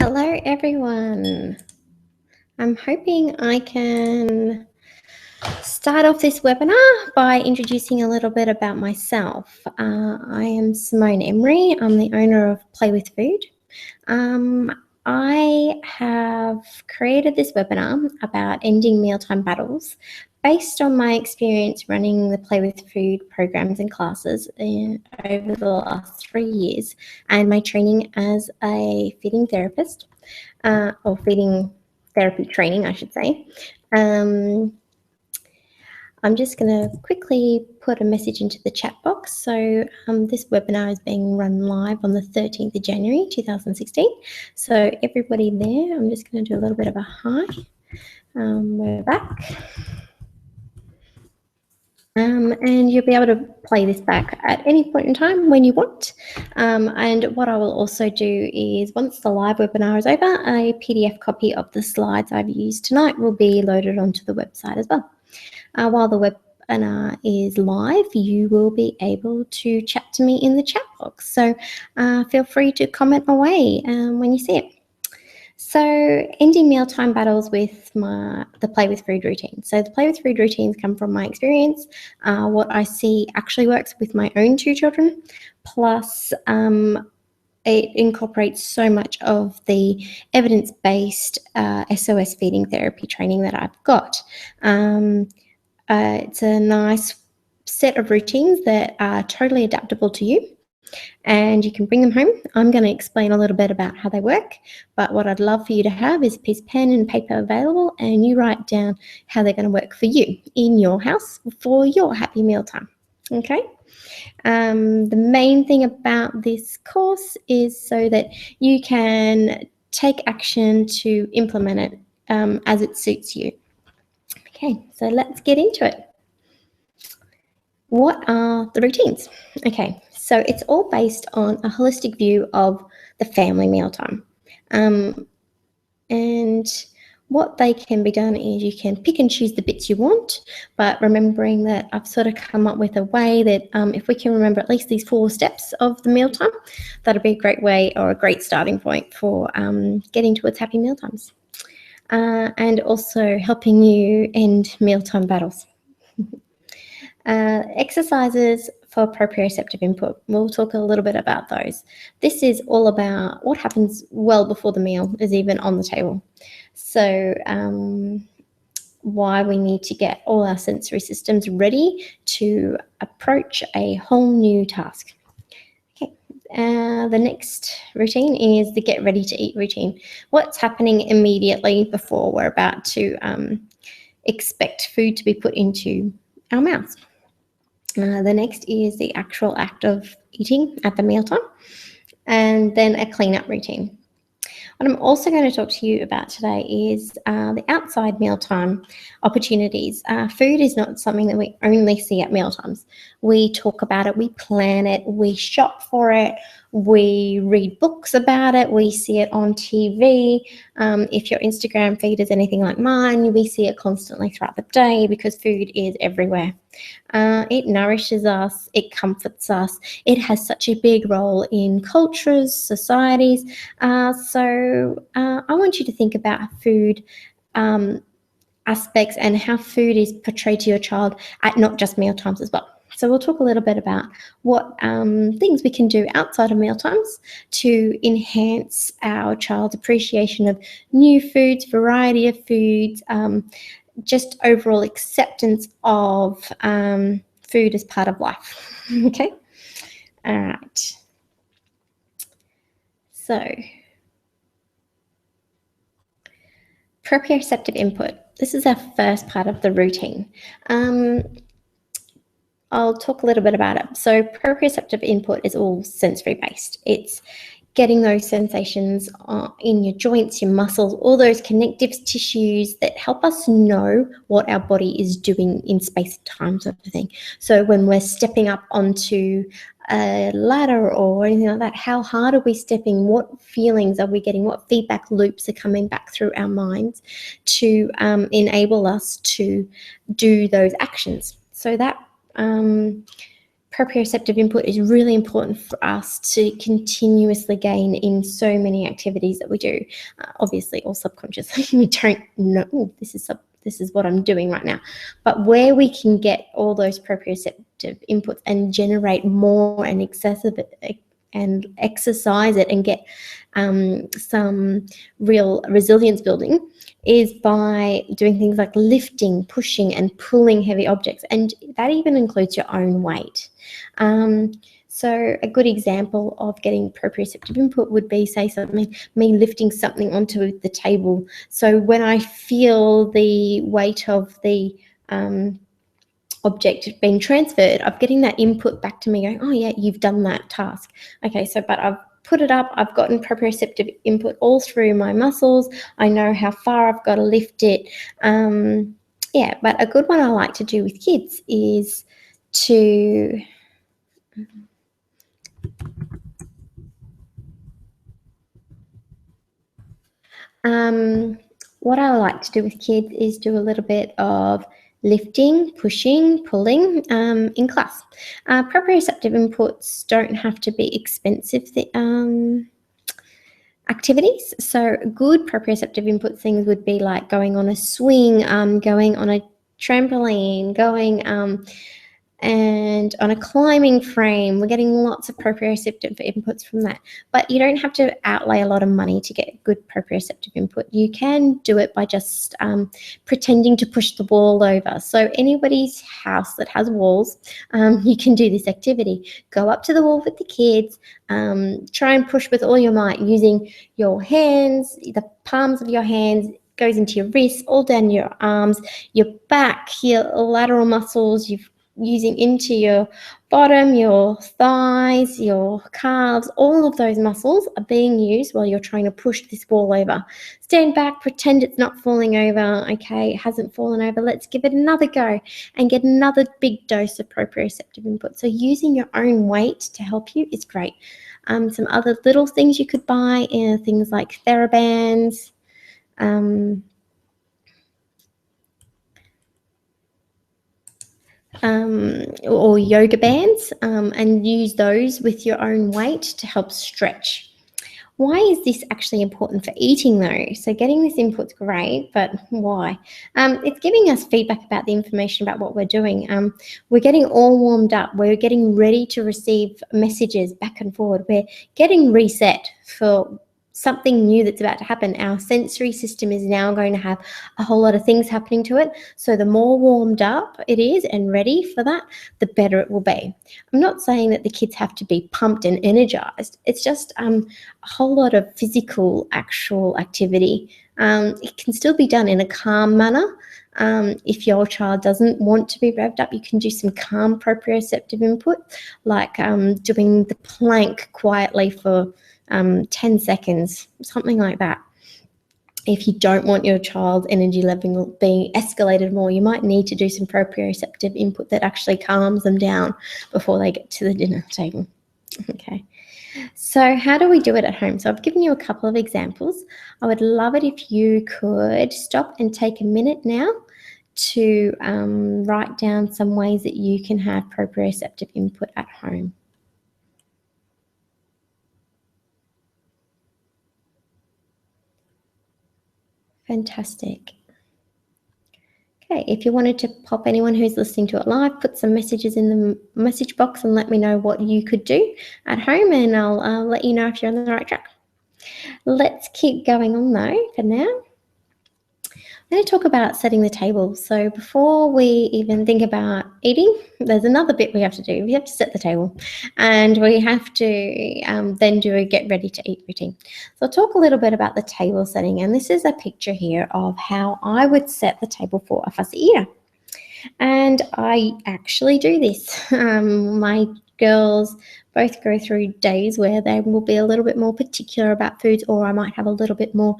Hello everyone. I'm hoping I can start off this webinar by introducing a little bit about myself. I am Simone Emery. I'm the owner of Play with Food. I have created this webinar about ending mealtime battles based on my experience running the Play with Food programs and classes over the last 3 years and my training as a feeding therapist, or feeding therapy training, I should say. I'm just going to quickly put a message into the chat box. So this webinar is being run live on the 13th of January 2016. So everybody there, I'm just going to do a little bit of a hi. We're back. And you'll be able to play this back at any point in time when you want. And what I will also do is, once the live webinar is over, a PDF copy of the slides I've used tonight will be loaded onto the website as well. While the webinar is live, you will be able to chat to me in the chat box. So feel free to comment away when you see it. So ending mealtime battles with the Play with Food routine. So the Play with Food routines come from my experience, what I see actually works with my own 2 children, plus it incorporates so much of the evidence-based SOS feeding therapy training that I've got. It's a nice set of routines that are totally adaptable to you, and you can bring them home. I'm going to explain a little bit about how they work, but what I'd love for you to have is a piece of pen and paper available, and you write down how they're going to work for you in your house for your happy mealtime. Okay? The main thing about this course is so that you can take action to implement it as it suits you. Okay, so let's get into it. What are the routines? Okay, so it's all based on a holistic view of the family mealtime. And what they can be done is you can pick and choose the bits you want, but remembering that I've sort of come up with a way that if we can remember at least these 4 steps of the mealtime, that'll be a great way or a great starting point for getting towards happy mealtimes. And also helping you end mealtime battles. Exercises for proprioceptive input. We'll talk a little bit about those. This is all about what happens well before the meal is even on the table. So why we need to get all our sensory systems ready to approach a whole new task. Okay. The next routine is the get ready to eat routine. What's happening immediately before we're about to expect food to be put into our mouths. The next is the actual act of eating at the mealtime, and then a cleanup routine. What I'm also going to talk to you about today is the outside mealtime opportunities. Food is not something that we only see at mealtimes. We talk about it, we plan it, we shop for it, we read books about it, we see it on TV. If your Instagram feed is anything like mine, we see it constantly throughout the day because food is everywhere. It nourishes us, it comforts us, it has such a big role in cultures, societies. So I want you to think about food aspects and how food is portrayed to your child at not just mealtimes as well. So we'll talk a little bit about what things we can do outside of mealtimes to enhance our child's appreciation of new foods, variety of foods, just overall acceptance of food as part of life. Okay? All right. So, proprioceptive input. This is our first part of the routine. I'll talk a little bit about it. So proprioceptive input is all sensory based. It's getting those sensations in your joints, your muscles, all those connective tissues that help us know what our body is doing in space and time, sort of thing. So when we're stepping up onto a ladder or anything like that, how hard are we stepping? What feelings are we getting? What feedback loops are coming back through our minds to enable us to do those actions? So that proprioceptive input is really important for us to continuously gain in so many activities that we do. Obviously, all subconsciously, we don't know, oh, this is what I'm doing right now. But where we can get all those proprioceptive inputs and generate more and excessive and exercise it and get some real resilience building is by doing things like lifting, pushing, and pulling heavy objects. And that even includes your own weight. So a good example of getting proprioceptive input would be, say, me lifting something onto the table. So when I feel the weight of the object being transferred, I'm getting that input back to me going, oh yeah, you've done that task. Okay, so but I've put it up, I've gotten proprioceptive input all through my muscles. I know how far I've got to lift it. Yeah, but a good one I like to do with kids is to what I like to do with kids is do a little bit of lifting, pushing, pulling in class. Proprioceptive inputs don't have to be expensive activities. So good proprioceptive input things would be like going on a swing, going on a trampoline, going and on a climbing frame. We're getting lots of proprioceptive inputs from that. But you don't have to outlay a lot of money to get good proprioceptive input. You can do it by just pretending to push the wall over. So anybody's house that has walls, you can do this activity. Go up to the wall with the kids, try and push with all your might using your hands, the palms of your hands, goes into your wrists, all down your arms, your back, your lateral muscles, you've using into your bottom, your thighs, your calves. All of those muscles are being used while you're trying to push this wall over. Stand back, pretend it's not falling over. Okay, it hasn't fallen over. Let's give it another go and get another big dose of proprioceptive input. So using your own weight to help you is great. Some other little things you could buy are things like TheraBands, or yoga bands, and use those with your own weight to help stretch. Why is this actually important for eating though? So getting this input's great, but why? It's giving us feedback about the information about what we're doing. We're getting all warmed up. We're getting ready to receive messages back and forward. We're getting reset for something new that's about to happen. Our sensory system is now going to have a whole lot of things happening to it. So the more warmed up it is and ready for that, the better it will be. I'm not saying that the kids have to be pumped and energized. It's just a whole lot of physical, actual activity. It can still be done in a calm manner. If your child doesn't want to be revved up, you can do some calm proprioceptive input, like doing the plank quietly for 10 seconds, something like that. If you don't want your child's energy level being escalated more, you might need to do some proprioceptive input that actually calms them down before they get to the dinner table. Okay. So how do we do it at home? So I've given you a couple of examples. I would love it if you could stop and take a minute now to write down some ways that you can have proprioceptive input at home. Fantastic. Okay, if you wanted to pop anyone who's listening to it live, put some messages in the message box and let me know what you could do at home, and I'll let you know if you're on the right track. Let's keep going on though for now. I'm going to talk about setting the table. So before we even think about eating, there's another bit we have to do. We have to set the table, and we have to then do a get ready to eat routine. So I'll talk a little bit about the table setting, and this is a picture here of how I would set the table for a fussy eater. And I actually do this. My girls both go through days where they will be a little bit more particular about foods, or I might have a little bit more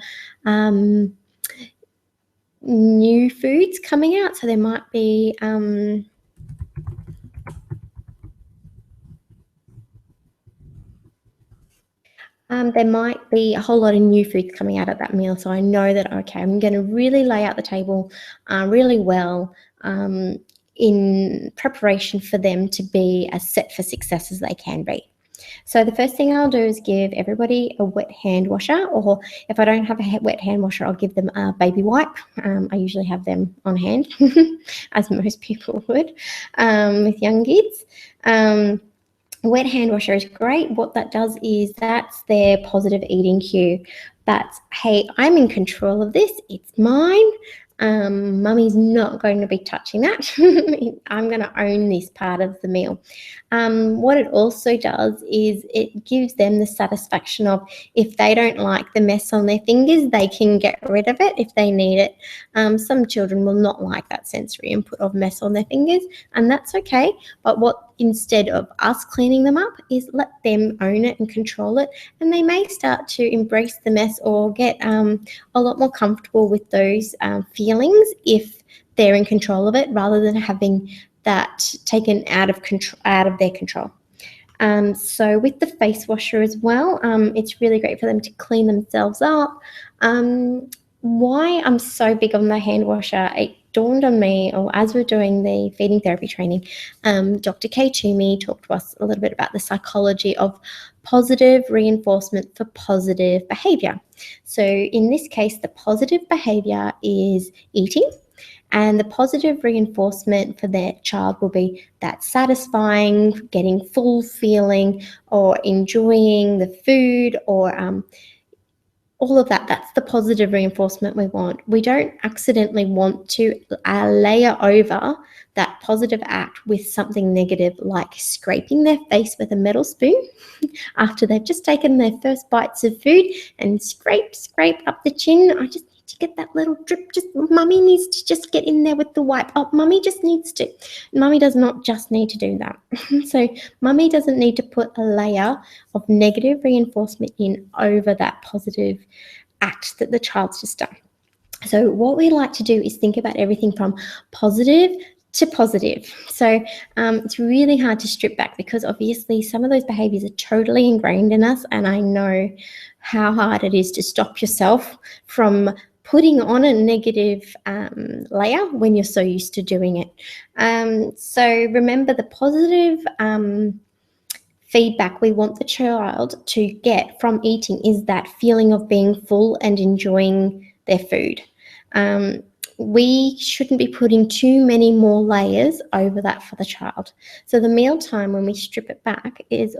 new foods coming out. So there might be a whole lot of new foods coming out at that meal. So I know that, okay, I'm going to really lay out the table really well. in preparation for them to be as set for success as they can be. So the first thing I'll do is give everybody a wet hand washer, or if I don't have a wet hand washer, I'll give them a baby wipe. I usually have them on hand, as most people would with young kids. Wet hand washer is great. What that does is that's their positive eating cue. That's, hey, I'm in control of this. It's mine. Mummy's not going to be touching that. I'm going to own this part of the meal. What it also does is it gives them the satisfaction of, if they don't like the mess on their fingers, they can get rid of it if they need it. Some children will not like that sensory input of mess on their fingers, and that's okay. But what, instead of us cleaning them up, is let them own it and control it, and they may start to embrace the mess or get a lot more comfortable with those feelings if they're in control of it, rather than having that taken out of their control. So with the face washer as well, it's really great for them to clean themselves up. Why I'm so big on the hand washer, it dawned on me, or as we're doing the feeding therapy training, Dr. Kay Toomey talked to us a little bit about the psychology of positive reinforcement for positive behaviour. So in this case, the positive behaviour is eating, and the positive reinforcement for their child will be that satisfying, getting full feeling, or enjoying the food, or all of that. That's the positive reinforcement we want. We don't accidentally want to layer over that positive act with something negative, like scraping their face with a metal spoon after they've just taken their first bites of food, and scrape up the chin. I just need to get that little drip. Just mummy needs to just get in there with the wipe. Oh, mummy just needs to. Mummy does not just need to do that. So mummy doesn't need to put a layer of negative reinforcement in over that positive act that the child's just done. So what we like to do is think about everything from positive to positive. So it's really hard to strip back, because obviously some of those behaviors are totally ingrained in us, and I know how hard it is to stop yourself from putting on a negative layer when you're so used to doing it. So remember, the positive feedback we want the child to get from eating is that feeling of being full and enjoying their food. We shouldn't be putting too many more layers over that for the child. So the meal time, when we strip it back, is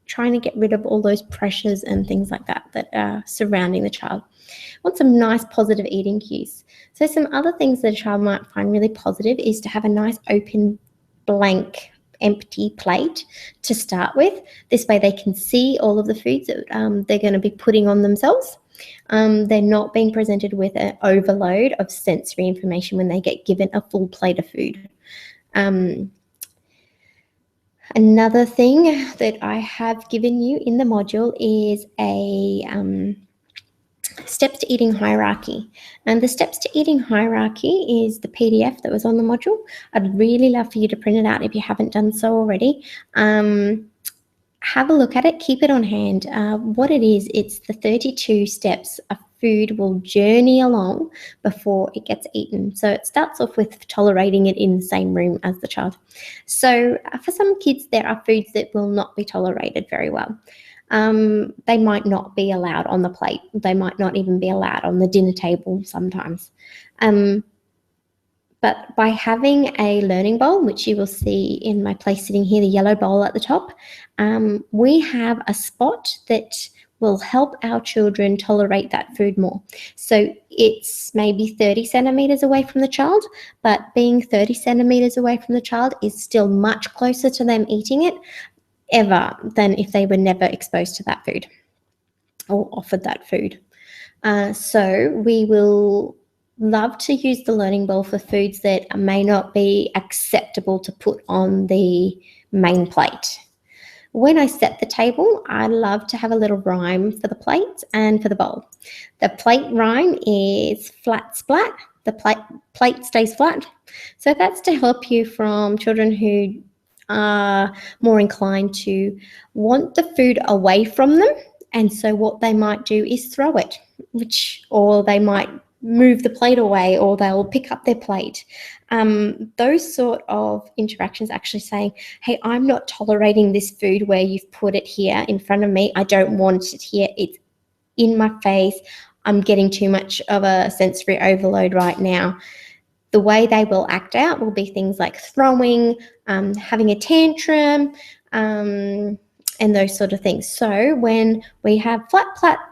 trying to get rid of all those pressures and things like that that are surrounding the child. Want some nice positive eating cues. So some other things that a child might find really positive is to have a nice open, blank, empty plate to start with. This way they can see all of the foods that they're going to be putting on themselves. They're not being presented with an overload of sensory information when they get given a full plate of food. Another thing that I have given you in the module is a steps to eating hierarchy. And the steps to eating hierarchy is the PDF that was on the module. I'd really love for you to print it out if you haven't done so already. Have a look at it, keep it on hand. What it is, it's the 32 steps a food will journey along before it gets eaten. So it starts off with tolerating it in the same room as the child. So for some kids, there are foods that will not be tolerated very well. They might not be allowed on the plate. They might not even be allowed on the dinner table sometimes. But by having a learning bowl, which you will see in my place sitting here, the yellow bowl at the top, we have a spot that will help our children tolerate that food more. So it's maybe 30 centimetres away from the child, but being 30 centimetres away from the child is still much closer to them eating it ever than if they were never exposed to that food or offered that food. So we will love to use the learning bowl for foods that may not be acceptable to put on the main plate. When I set the table, I love to have a little rhyme for the plate and for the bowl. The plate rhyme is flat splat, the plate stays flat. So that's to help you from children who are more inclined to want the food away from them. And so what they might do is throw it, or they might move the plate away, or they'll pick up their plate. Those sort of interactions actually saying, hey, I'm not tolerating this food where you've put it here in front of me. I don't want it here. It's in my face. I'm getting too much of a sensory overload right now. The way they will act out will be things like throwing, having a tantrum, and those sort of things. So when we have flat,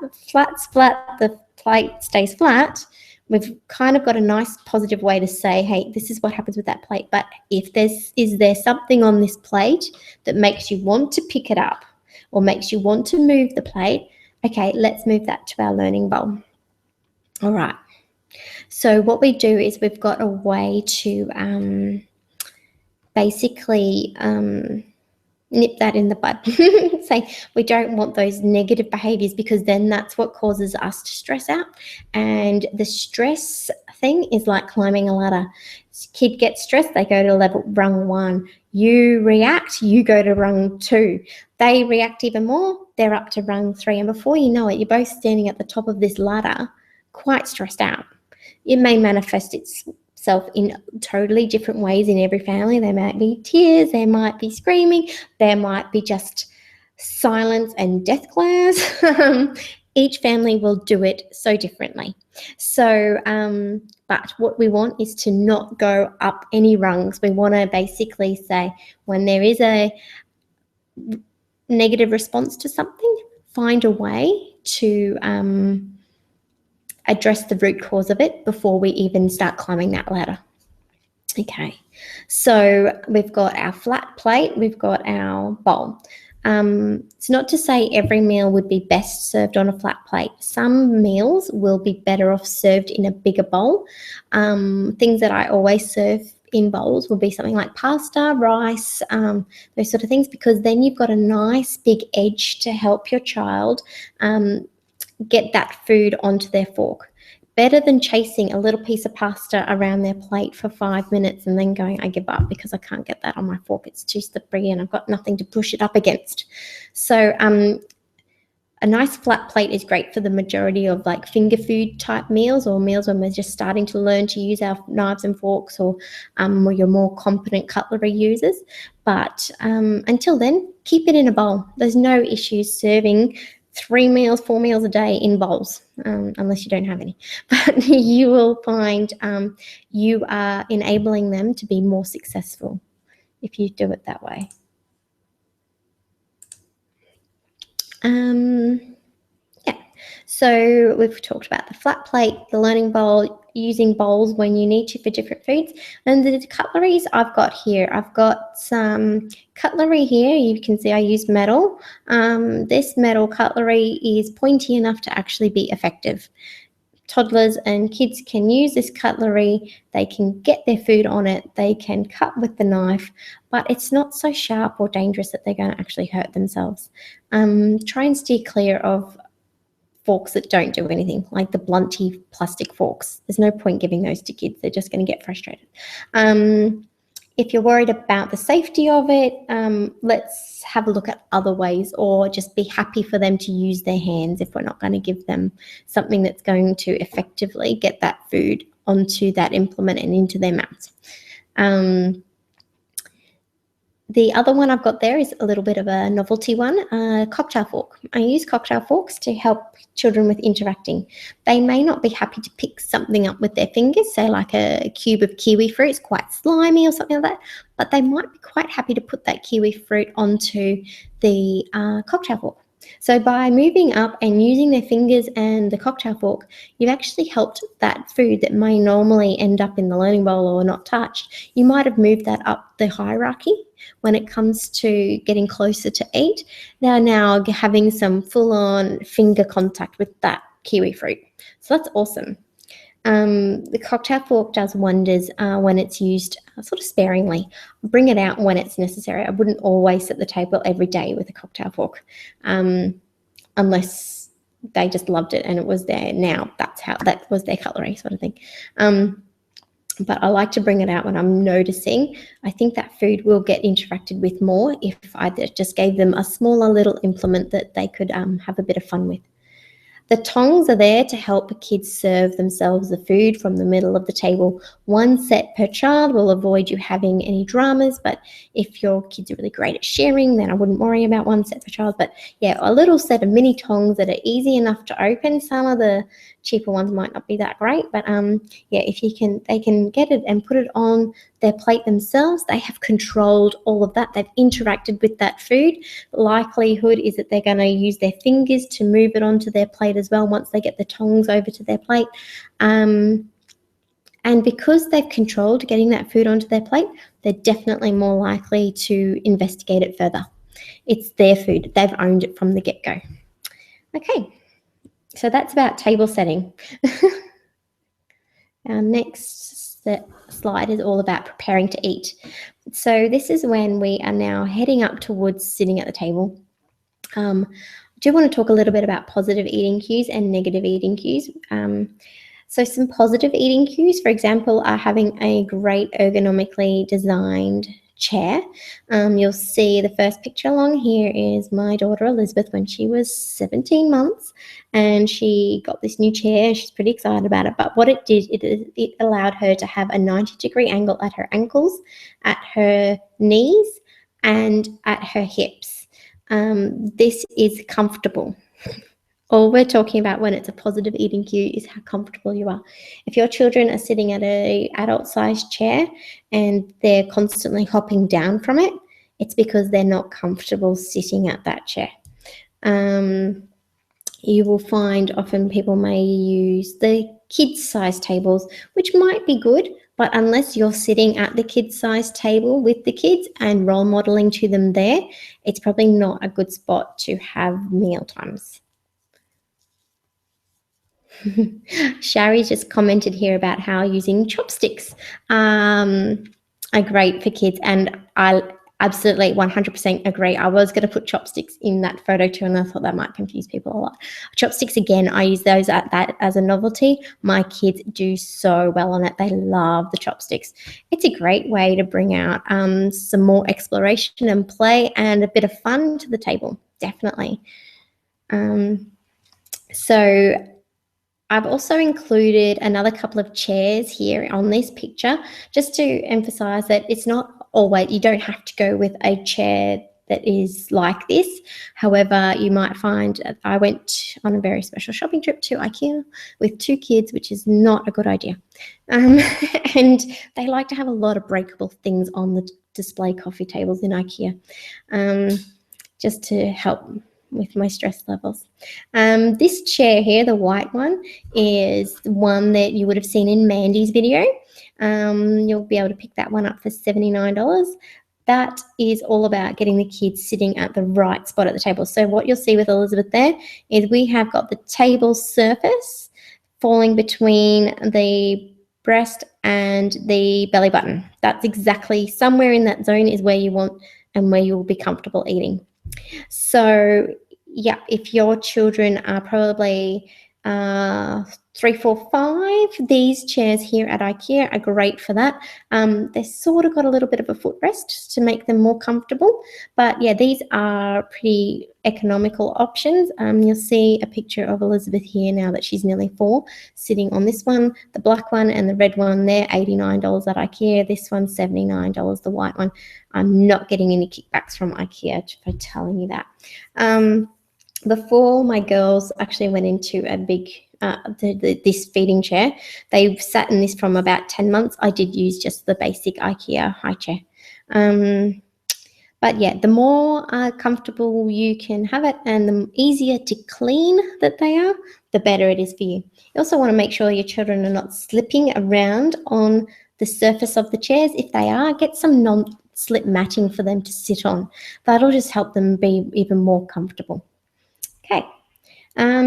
the plate stays flat, we've kind of got a nice positive way to say, hey, this is what happens with that plate. But if is there something on this plate that makes you want to pick it up or makes you want to move the plate, okay, let's move that to our learning bowl. All right. So what we do is we've got a way to basically nip that in the bud. Say we don't want those negative behaviors, because then that's what causes us to stress out. And the stress thing is like climbing a ladder. Kid gets stressed, they go to rung 1. You react, you go to rung 2. They react even more, they're up to rung 3. And before you know it, you're both standing at the top of this ladder, quite stressed out. It may manifest itself in totally different ways in every family. There might be tears, there might be screaming, there might be just silence and death glares. Each family will do it so differently. So, but what we want is to not go up any rungs. We want to basically say, when there is a negative response to something, find a way to address the root cause of it before we even start climbing that ladder. Okay, so we've got our flat plate, we've got our bowl. It's not to say every meal would be best served on a flat plate. Some meals will be better off served in a bigger bowl. Things that I always serve in bowls will be something like pasta, rice, those sort of things, because then you've got a nice big edge to help your child get that food onto their fork. Better than chasing a little piece of pasta around their plate for 5 minutes and then going, I give up because I can't get that on my fork. It's too slippery and I've got nothing to push it up against. So a nice flat plate is great for the majority of like finger food type meals, or meals when we're just starting to learn to use our knives and forks, or you're more competent cutlery users. But until then, keep it in a bowl. There's no issues serving 3 meals, 4 meals a day in bowls, unless you don't have any. But you will find you are enabling them to be more successful if you do it that way. Yeah, so we've talked about the flat plate, the learning bowl, using bowls when you need to for different foods. And the cutleries I've got here, I've got some cutlery here. You can see I use metal. This metal cutlery is pointy enough to actually be effective. Toddlers and kids can use this cutlery. They can get their food on it. They can cut with the knife, but it's not so sharp or dangerous that they're going to actually hurt themselves. Try and steer clear of forks that don't do anything, like the blunty plastic forks. There's no point giving those to kids. They're just going to get frustrated. If you're worried about the safety of it, let's have a look at other ways, or just be happy for them to use their hands if we're not going to give them something that's going to effectively get that food onto that implement and into their mouths. The other one I've got there is a little bit of a novelty one, a cocktail fork. I use cocktail forks to help children with interacting. They may not be happy to pick something up with their fingers, say like a cube of kiwi fruit. It's quite slimy or something like that, but they might be quite happy to put that kiwi fruit onto the cocktail fork. So by moving up and using their fingers and the cocktail fork, you've actually helped that food that may normally end up in the learning bowl or not touched. You might have moved that up the hierarchy when it comes to getting closer to eat. They're now having some full-on finger contact with that kiwi fruit. So that's awesome. The cocktail fork does wonders when it's used sort of sparingly. Bring it out when it's necessary. I wouldn't always sit at the table every day with a cocktail fork, unless they just loved it and it was there. Now that was their cutlery sort of thing. But I like to bring it out when I'm noticing. I think that food will get interacted with more if I just gave them a smaller little implement that they could have a bit of fun with. The tongs are there to help kids serve themselves the food from the middle of the table. One set per child will avoid you having any dramas, but if your kids are really great at sharing, then I wouldn't worry about one set per child. But yeah, a little set of mini tongs that are easy enough to open. Some of the cheaper ones might not be that great, but yeah, if you can, they can get it and put it on their plate themselves. They have controlled all of that. They've interacted with that food. Likelihood is that they're going to use their fingers to move it onto their plate as well once they get the tongs over to their plate. And because they've controlled getting that food onto their plate, they're definitely more likely to investigate it further. It's their food. They've owned it from the get-go. Okay, so that's about table setting. Our next slide is all about preparing to eat. So this is when we are now heading up towards sitting at the table. I do want to talk a little bit about positive eating cues and negative eating cues. So some positive eating cues, for example, are having a great ergonomically designed chair. You'll see the first picture along here is my daughter Elizabeth when she was 17 months, and she got this new chair. She's pretty excited about it, but what it did, it allowed her to have a 90-degree angle at her ankles, at her knees, and at her hips. This is comfortable. All we're talking about when it's a positive eating cue is how comfortable you are. If your children are sitting at an adult-sized chair and they're constantly hopping down from it, it's because they're not comfortable sitting at that chair. You will find often people may use the kids-sized tables, which might be good, but unless you're sitting at the kids-sized table with the kids and role modeling to them there, it's probably not a good spot to have meal times. Shari just commented here about how using chopsticks are great for kids, and I absolutely 100% agree. I was going to put chopsticks in that photo too, and I thought that might confuse people a lot. Chopsticks, again, I use those at that as a novelty. My kids do so well on it. They love the chopsticks. It's a great way to bring out some more exploration and play and a bit of fun to the table, definitely. So I've also included another couple of chairs here on this picture just to emphasize that it's not always, you don't have to go with a chair that is like this. However, you might find, I went on a very special shopping trip to IKEA with 2 kids, which is not a good idea. And they like to have a lot of breakable things on the display coffee tables in IKEA, just to help with my stress levels. This chair here, the white one, is one that you would have seen in Mandy's video. You'll be able to pick that one up for $79. That is all about getting the kids sitting at the right spot at the table. So what you'll see with Elizabeth there is we have got the table surface falling between the breast and the belly button. That's exactly, somewhere in that zone is where you want and where you will be comfortable eating. So yeah, if your children are probably 3, 4, 5, these chairs here at IKEA are great for that. They've sort of got a little bit of a footrest to make them more comfortable, but yeah, these are pretty economical options. You'll see a picture of Elizabeth here now that she's nearly 4, sitting on this one, the black one and the red one there, $89 at IKEA. This one's $79, the white one. I'm not getting any kickbacks from IKEA for telling you that. Before my girls actually went into a big this feeding chair, they sat in this from about 10 months. I did use just the basic IKEA high chair. But yeah, the more comfortable you can have it and the easier to clean that they are, the better it is for you. You also want to make sure your children are not slipping around on the surface of the chairs. If they are, get some non-slip matting for them to sit on. That'll just help them be even more comfortable. Okay,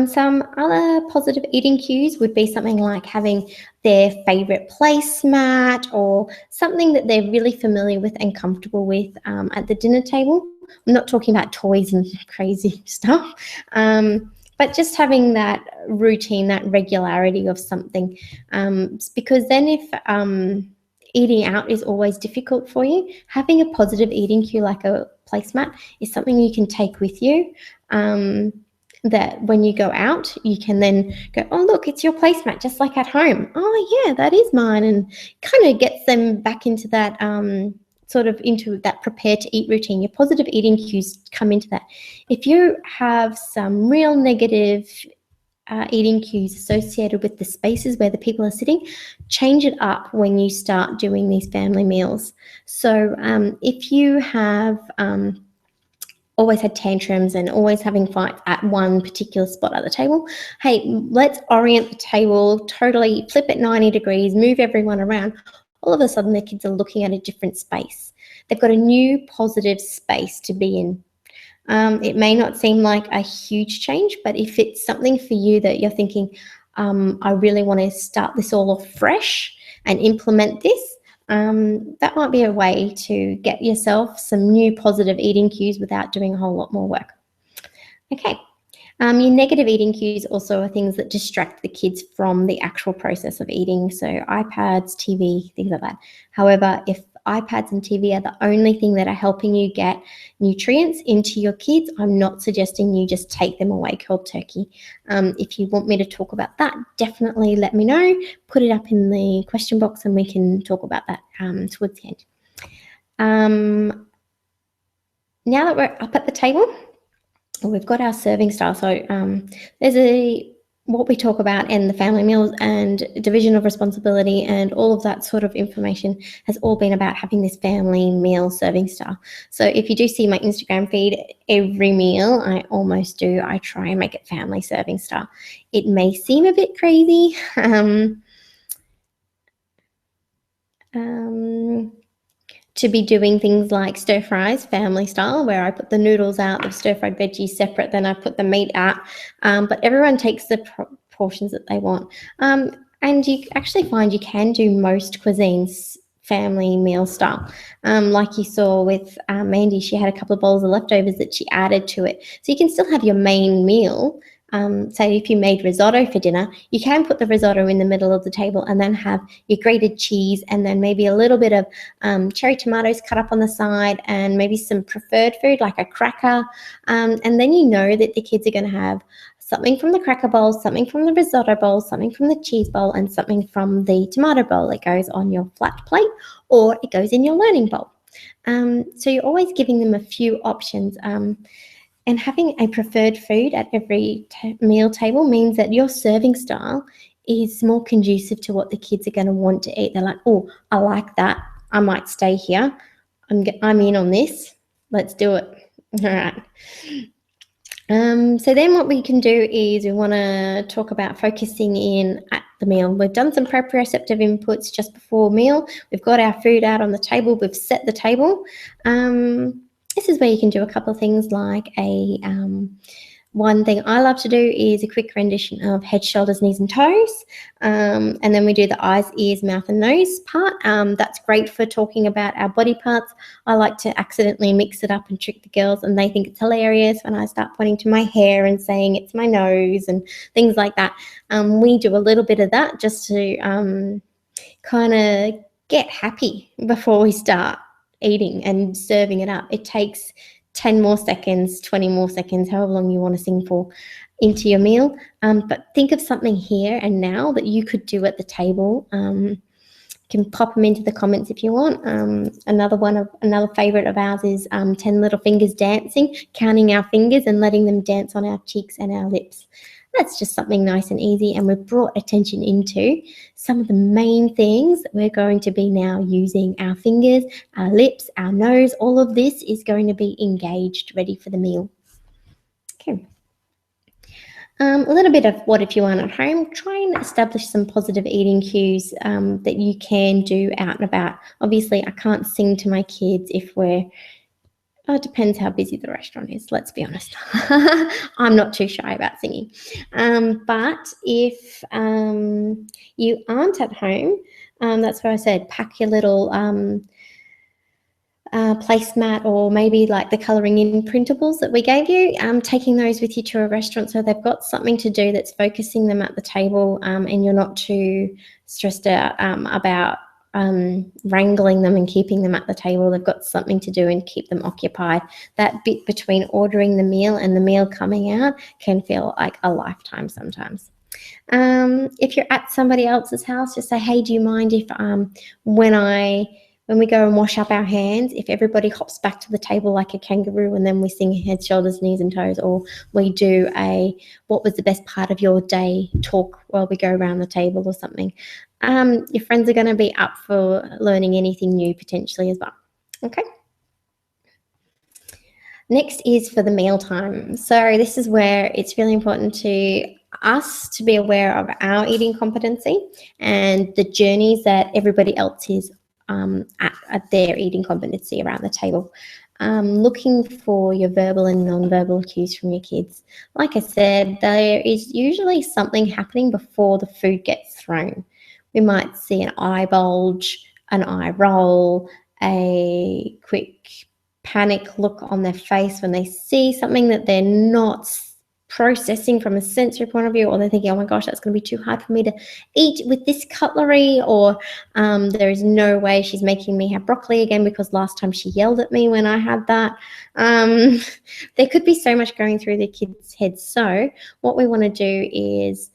some other positive eating cues would be something like having their favorite placemat or something that they're really familiar with and comfortable with at the dinner table. I'm not talking about toys and crazy stuff, but just having that routine, that regularity of something, because then if eating out is always difficult for you, having a positive eating cue like a placemat is something you can take with you. that when you go out, you can then go, oh, look, it's your placemat, just like at home. Oh, yeah, that is mine. And kind of gets them back into that sort of into that prepare to eat routine. Your positive eating cues come into that. If you have some real negative eating cues associated with the spaces where the people are sitting, change it up when you start doing these family meals. So if you have always had tantrums and always having fights at one particular spot at the table, hey, let's orient the table, totally flip it 90 degrees, move everyone around. All of a sudden, the kids are looking at a different space. They've got a new positive space to be in. It may not seem like a huge change, but if it's something for you that you're thinking, I really want to start this all off fresh and implement this, that might be a way to get yourself some new positive eating cues without doing a whole lot more work. Okay. Your negative eating cues also are things that distract the kids from the actual process of eating. So iPads, TV, things like that. However, if iPads and TV are the only thing that are helping you get nutrients into your kids, I'm not suggesting you just take them away cold turkey. If you want me to talk about that, definitely let me know. Put it up in the question box and we can talk about that towards the end. Now that we're up at the table, we've got our serving style. So there's what we talk about in the family meals and division of responsibility and all of that sort of information has all been about having this family meal serving style. So if you do see my Instagram feed, every meal I almost do, I try and make it family serving style. It may seem a bit crazy. To be doing things like stir fries, family style, where I put the noodles out, the stir fried veggies separate, then I put the meat out. But everyone takes the portions that they want. And you actually find you can do most cuisines family meal style. Like you saw with Mandy, she had a couple of bowls of leftovers that she added to it. So you can still have your main meal. Say if you made risotto for dinner, you can put the risotto in the middle of the table and then have your grated cheese and then maybe a little bit of cherry tomatoes cut up on the side and maybe some preferred food like a cracker. And then you know that the kids are going to have something from the cracker bowl, something from the risotto bowl, something from the cheese bowl, and something from the tomato bowl. It goes on your flat plate or it goes in your learning bowl. So you're always giving them a few options. And having a preferred food at every meal table means that your serving style is more conducive to what the kids are going to want to eat. They're like, oh, I like that. I might stay here. I'm in on this. Let's do it. All right. So then what we can do is we want to talk about focusing in at the meal. We've done some proprioceptive inputs just before meal. We've got our food out on the table. We've set the table. This is where you can do a couple of things like one thing I love to do is a quick rendition of head, shoulders, knees and toes. And then we do the eyes, ears, mouth and nose part. That's great for talking about our body parts. I like to accidentally mix it up and trick the girls and they think it's hilarious when I start pointing to my hair and saying it's my nose and things like that. We do a little bit of that just to kind of get happy before we start eating and serving it up. It takes 10 more seconds, 20 more seconds, however long you want to sing for into your meal. But think of something here and now that you could do at the table. You can pop them into the comments if you want. Another favorite of ours is 10 little fingers dancing, counting our fingers and letting them dance on our cheeks and our lips. That's just something nice and easy, and we've brought attention into some of the main things that we're going to be now using. Our fingers, our lips, our nose, all of this is going to be engaged, ready for the meal. Okay. A little bit of what if you aren't at home, try and establish some positive eating cues that you can do out and about. Obviously, I can't sing to my kids if it depends how busy the restaurant is, let's be honest. I'm not too shy about singing. But if you aren't at home, that's where I said pack your little placemat or maybe like the colouring in printables that we gave you, taking those with you to a restaurant so they've got something to do that's focusing them at the table and you're not too stressed out about wrangling them and keeping them at the table. They've got something to do and keep them occupied. That bit between ordering the meal and the meal coming out can feel like a lifetime sometimes. If you're at somebody else's house, just say, hey, do you mind if when we go and wash up our hands, if everybody hops back to the table like a kangaroo and then we sing head, shoulders, knees and toes, or we do a what was the best part of your day talk while we go around the table or something. Your friends are going to be up for learning anything new potentially as well. Okay. Next is for the mealtime. So this is where it's really important to us to be aware of our eating competency and the journeys that everybody else is at their eating competency around the table. Looking for your verbal and non-verbal cues from your kids. Like I said, there is usually something happening before the food gets thrown. We might see an eye bulge, an eye roll, a quick panic look on their face when they see something that they're not processing from a sensory point of view, or they're thinking, oh my gosh, that's going to be too hard for me to eat with this cutlery, or there is no way she's making me have broccoli again because last time she yelled at me when I had that. There could be so much going through the kids' heads. So what we want to do is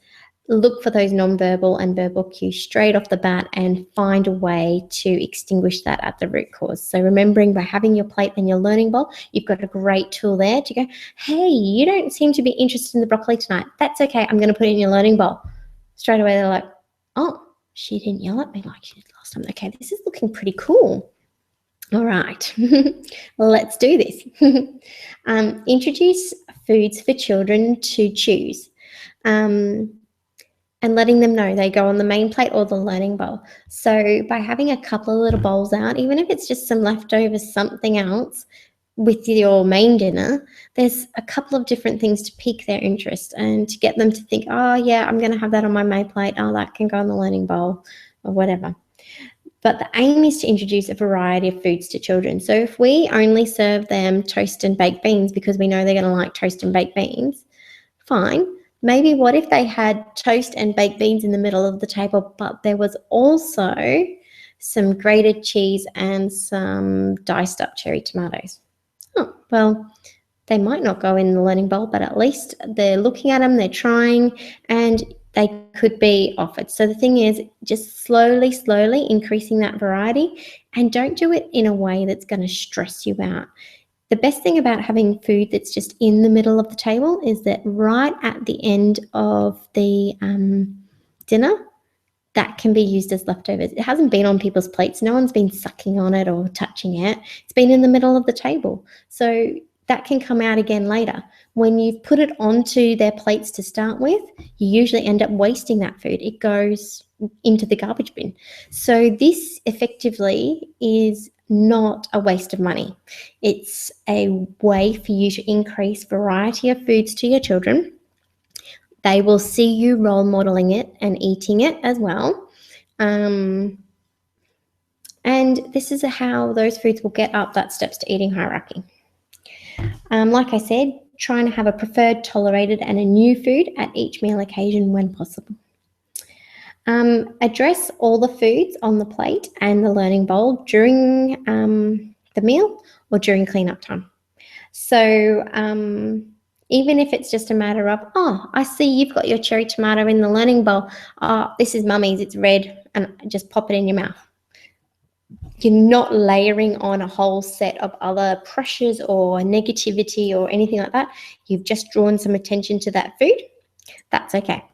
look for those non-verbal and verbal cues straight off the bat and find a way to extinguish that at the root cause. So remembering by having your plate and your learning bowl, you've got a great tool there to go, hey, you don't seem to be interested in the broccoli tonight. That's okay. I'm going to put it in your learning bowl. Straight away, they're like, oh, she didn't yell at me like she did last time. Okay, this is looking pretty cool. All right, let's do this. Introduce foods for children to choose. And letting them know they go on the main plate or the learning bowl. So by having a couple of little bowls out, even if it's just some leftovers, something else with your main dinner, there's a couple of different things to pique their interest and to get them to think, oh yeah, I'm going to have that on my main plate. Oh, that can go on the learning bowl or whatever. But the aim is to introduce a variety of foods to children. So if we only serve them toast and baked beans because we know they're going to like toast and baked beans, fine. Maybe what if they had toast and baked beans in the middle of the table, but there was also some grated cheese and some diced up cherry tomatoes? Oh, well, they might not go in the learning bowl, but at least they're looking at them, they're trying, and they could be offered. So the thing is, just slowly increasing that variety, and don't do it in a way that's going to stress you out. The best thing about having food that's just in the middle of the table is that right at the end of the dinner, that can be used as leftovers. It hasn't been on people's plates. No one's been sucking on it or touching it. It's been in the middle of the table. So that can come out again later. When you've put it onto their plates to start with, you usually end up wasting that food. It goes into the garbage bin. So this effectively is not a waste of money. It's a way for you to increase variety of foods to your children. They will see you role modeling it and eating it as well. And this is how those foods will get up that steps to eating hierarchy. Like I said, trying to have a preferred, tolerated, and a new food at each meal occasion when possible. Address all the foods on the plate and the learning bowl during the meal or during cleanup time. So even if it's just a matter of, oh, I see you've got your cherry tomato in the learning bowl. Oh, this is mummy's, it's red, and just pop it in your mouth. You're not layering on a whole set of other pressures or negativity or anything like that. You've just drawn some attention to that food. That's okay.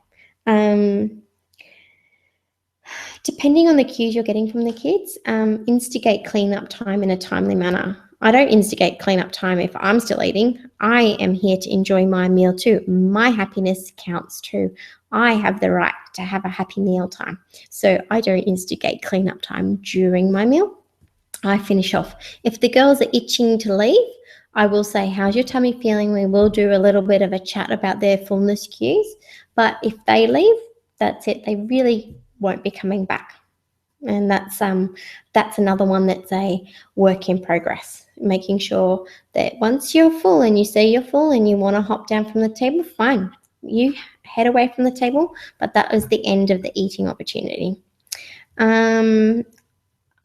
Depending on the cues you're getting from the kids, instigate cleanup time in a timely manner. I don't instigate cleanup time if I'm still eating. I am here to enjoy my meal too. My happiness counts too. I have the right to have a happy meal time. So I don't instigate cleanup time during my meal. I finish off. If the girls are itching to leave, I will say, how's your tummy feeling? We will do a little bit of a chat about their fullness cues. But if they leave, that's it. They really won't be coming back. And that's another one that's a work in progress, making sure that once you're full and you say you're full and you want to hop down from the table, fine, you head away from the table, but that was the end of the eating opportunity.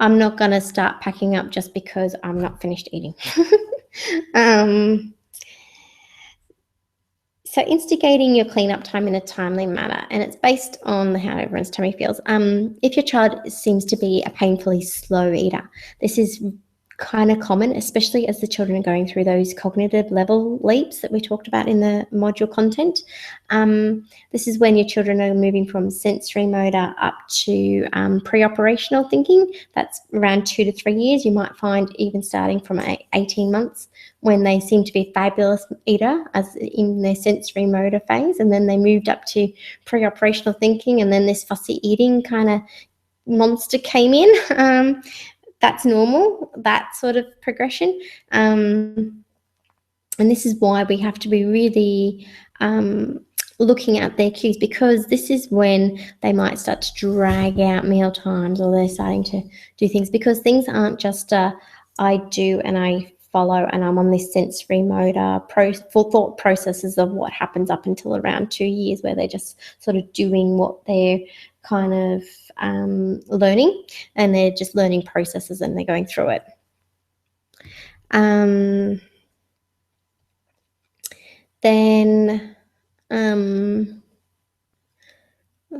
I'm not going to start packing up just because I'm not finished eating. So instigating your cleanup time in a timely manner, and it's based on how everyone's tummy feels. If your child seems to be a painfully slow eater, this is kind of common, especially as the children are going through those cognitive level leaps that we talked about in the module content. This is when your children are moving from sensory motor up to pre-operational thinking. That's around 2 to 3 years. You might find even starting from 18 months when they seem to be a fabulous eater as in their sensory motor phase, and then they moved up to pre-operational thinking, and then this fussy eating kind of monster came in. That's normal, that sort of progression. And this is why we have to be really looking at their cues, because this is when they might start to drag out meal times, or they're starting to do things, because things aren't just I do and I follow and I'm on this sensory motor full thought processes of what happens up until around 2 years, where they're just sort of doing what they're kind of learning, and they're just learning processes and they're going through it.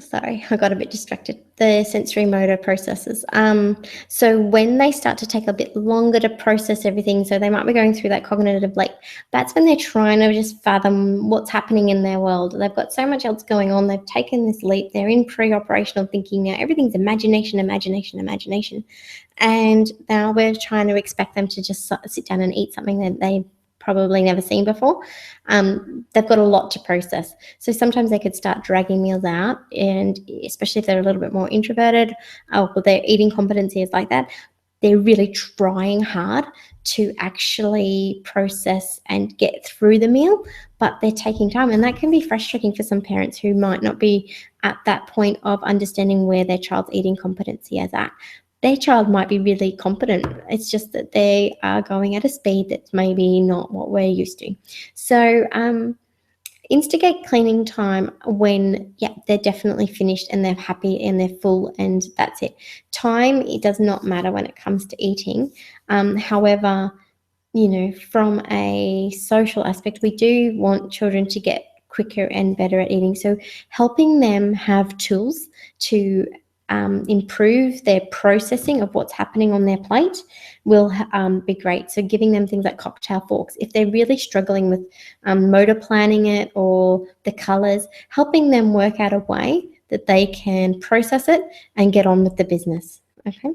Sorry, I got a bit distracted. The sensory motor processes. So when they start to take a bit longer to process everything, so they might be going through that cognitive leap, that's when they're trying to just fathom what's happening in their world. They've got so much else going on. They've taken this leap. They're in pre-operational thinking now. Everything's imagination. And now we're trying to expect them to just sit down and eat something that they've probably never seen before. They've got a lot to process. So sometimes they could start dragging meals out, and especially if they're a little bit more introverted, or their eating competency is like that, they're really trying hard to actually process and get through the meal, but they're taking time. And that can be frustrating for some parents who might not be at that point of understanding where their child's eating competency is at. Their child might be really competent. It's just that they are going at a speed that's maybe not what we're used to. So instigate cleaning time when, they're definitely finished and they're happy and they're full, and that's it. Time, it does not matter when it comes to eating. However, from a social aspect, we do want children to get quicker and better at eating. So helping them have tools to improve their processing of what's happening on their plate will be great. So giving them things like cocktail forks. If they're really struggling with motor planning it or the colours, helping them work out a way that they can process it and get on with the business. Okay.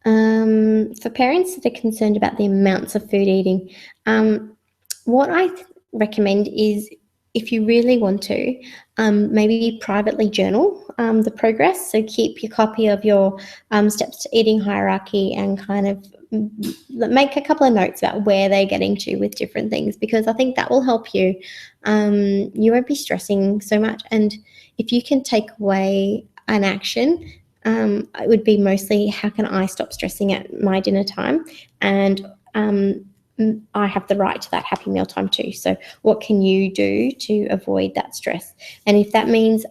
For parents that are concerned about the amounts of food eating, what I recommend is, if you really want to, maybe privately journal the progress. So keep your copy of your steps to eating hierarchy and kind of make a couple of notes about where they're getting to with different things, because I think that will help you. You won't be stressing so much. And if you can take away an action, it would be mostly, how can I stop stressing at my dinner time? And I have the right to that happy meal time too. So what can you do to avoid that stress? And if that means,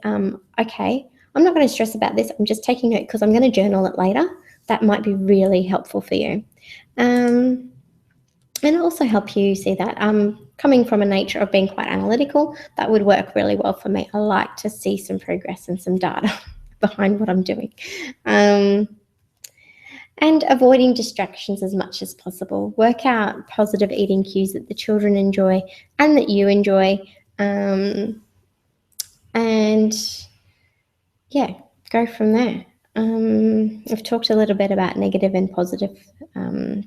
okay, I'm not going to stress about this, I'm just taking note because I'm going to journal it later, that might be really helpful for you. And it'll also help you see that coming from a nature of being quite analytical, that would work really well for me. I like to see some progress and some data behind what I'm doing. And avoiding distractions as much as possible. Work out positive eating cues that the children enjoy and that you enjoy. And go from there. I've talked a little bit about negative and positive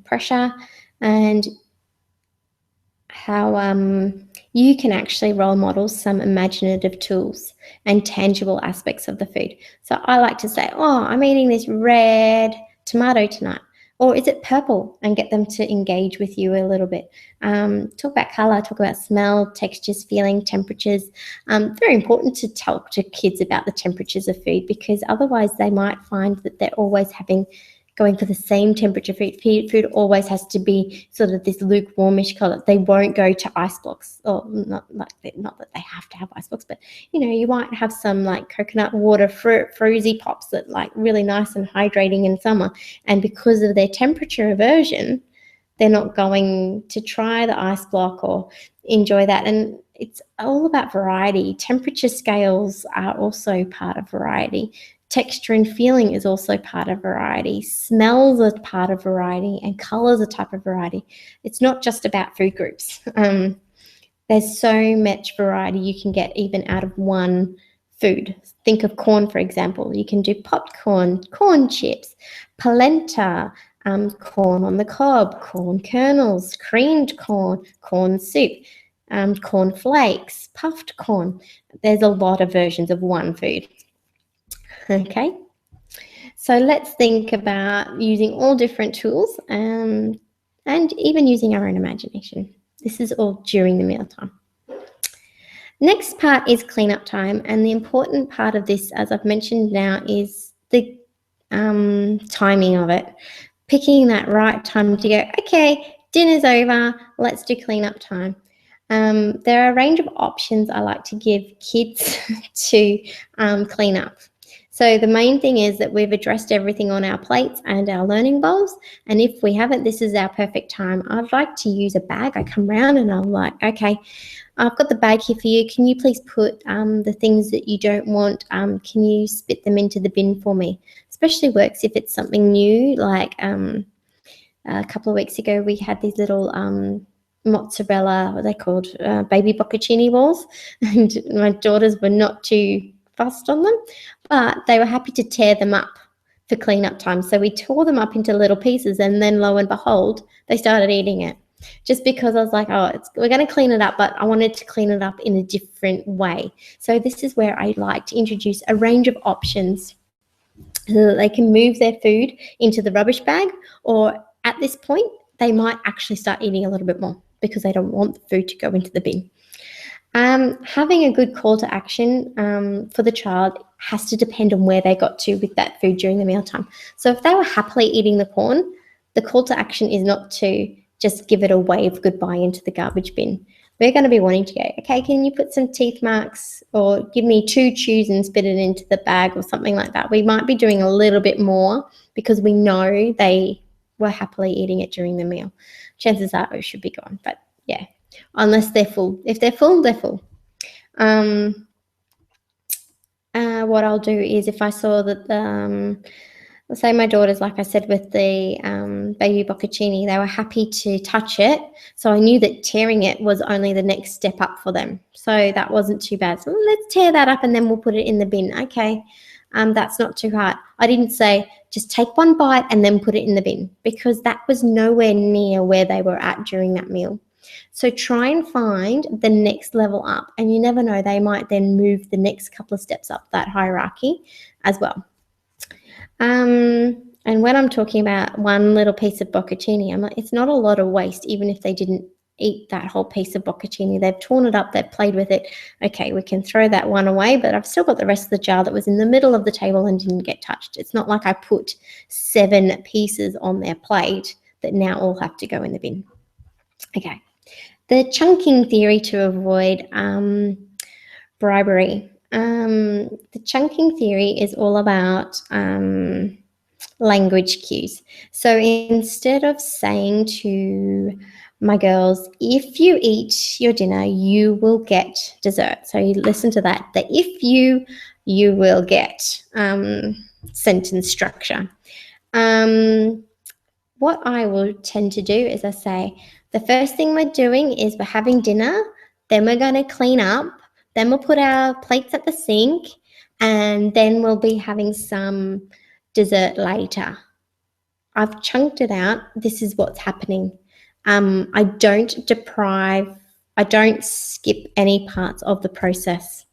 pressure, and how you can actually role model some imaginative tools and tangible aspects of the food. So I like to say, I'm eating this red tomato tonight, or is it purple, and get them to engage with you a little bit. Talk about color, talk about smell, textures, feeling, temperatures. Very important to talk to kids about the temperatures of food, because otherwise they might find that they're always going for the same temperature food. Food always has to be sort of this lukewarmish color. They won't go to ice blocks, or not that they have to have ice blocks, but you might have some like coconut water fruity pops that like really nice and hydrating in summer, and because of their temperature aversion, they're not going to try the ice block or enjoy that. And it's all about variety. Temperature scales are also part of variety. Texture and feeling is also part of variety. Smells are part of variety, and colors are type of variety. It's not just about food groups. There's so much variety you can get even out of one food. Think of corn, for example. You can do popcorn, corn chips, polenta, corn on the cob, corn kernels, creamed corn, corn soup, corn flakes, puffed corn. There's a lot of versions of one food. Okay, so let's think about using all different tools and even using our own imagination. This is all during the mealtime. Next part is cleanup time, and the important part of this, as I've mentioned now, is the timing of it. Picking that right time to go, okay, dinner's over, let's do cleanup time. There are a range of options I like to give kids to clean up. So the main thing is that we've addressed everything on our plates and our learning bowls, and if we haven't, this is our perfect time. I'd like to use a bag. I come around and I'm like, okay, I've got the bag here for you. Can you please put the things that you don't want, can you spit them into the bin for me? Especially works if it's something new, like a couple of weeks ago we had these little mozzarella, what are they called, baby bocconcini balls, and my daughters were not too fussed on them, but they were happy to tear them up for cleanup time. So we tore them up into little pieces, and then lo and behold, they started eating it. Just because I was like, we're going to clean it up, but I wanted to clean it up in a different way. So this is where I like to introduce a range of options so that they can move their food into the rubbish bag, or at this point, they might actually start eating a little bit more because they don't want the food to go into the bin. Having a good call to action for the child has to depend on where they got to with that food during the mealtime. So if they were happily eating the corn, the call to action is not to just give it a wave goodbye into the garbage bin. We're going to be wanting to go, okay, can you put some teeth marks or give me 2 chews and spit it into the bag or something like that. We might be doing a little bit more because we know they were happily eating it during the meal. Chances are it should be gone, but yeah, unless they're full. If they're full, they're full. What I'll do is if I saw that let's say my daughters, like I said, with the baby bocconcini, they were happy to touch it. So I knew that tearing it was only the next step up for them. So that wasn't too bad. So let's tear that up and then we'll put it in the bin. Okay, that's not too hard. I didn't say just take one bite and then put it in the bin, because that was nowhere near where they were at during that meal. So try and find the next level up, and you never know, they might then move the next couple of steps up that hierarchy as well. And when I'm talking about one little piece of bocconcini, I'm like, it's not a lot of waste, even if they didn't eat that whole piece of bocconcini. They've torn it up, they've played with it. Okay, we can throw that one away, but I've still got the rest of the jar that was in the middle of the table and didn't get touched. It's not like I put 7 pieces on their plate that now all have to go in the bin. Okay, the chunking theory to avoid bribery. The chunking theory is all about language cues. So instead of saying to my girls, if you eat your dinner, you will get dessert. So you listen to that, the if you will get sentence structure. What I will tend to do is I say, the first thing we're doing is we're having dinner, then we're going to clean up, then we'll put our plates at the sink, and then we'll be having some dessert later. I've chunked it out. This is what's happening. I don't skip any parts of the process.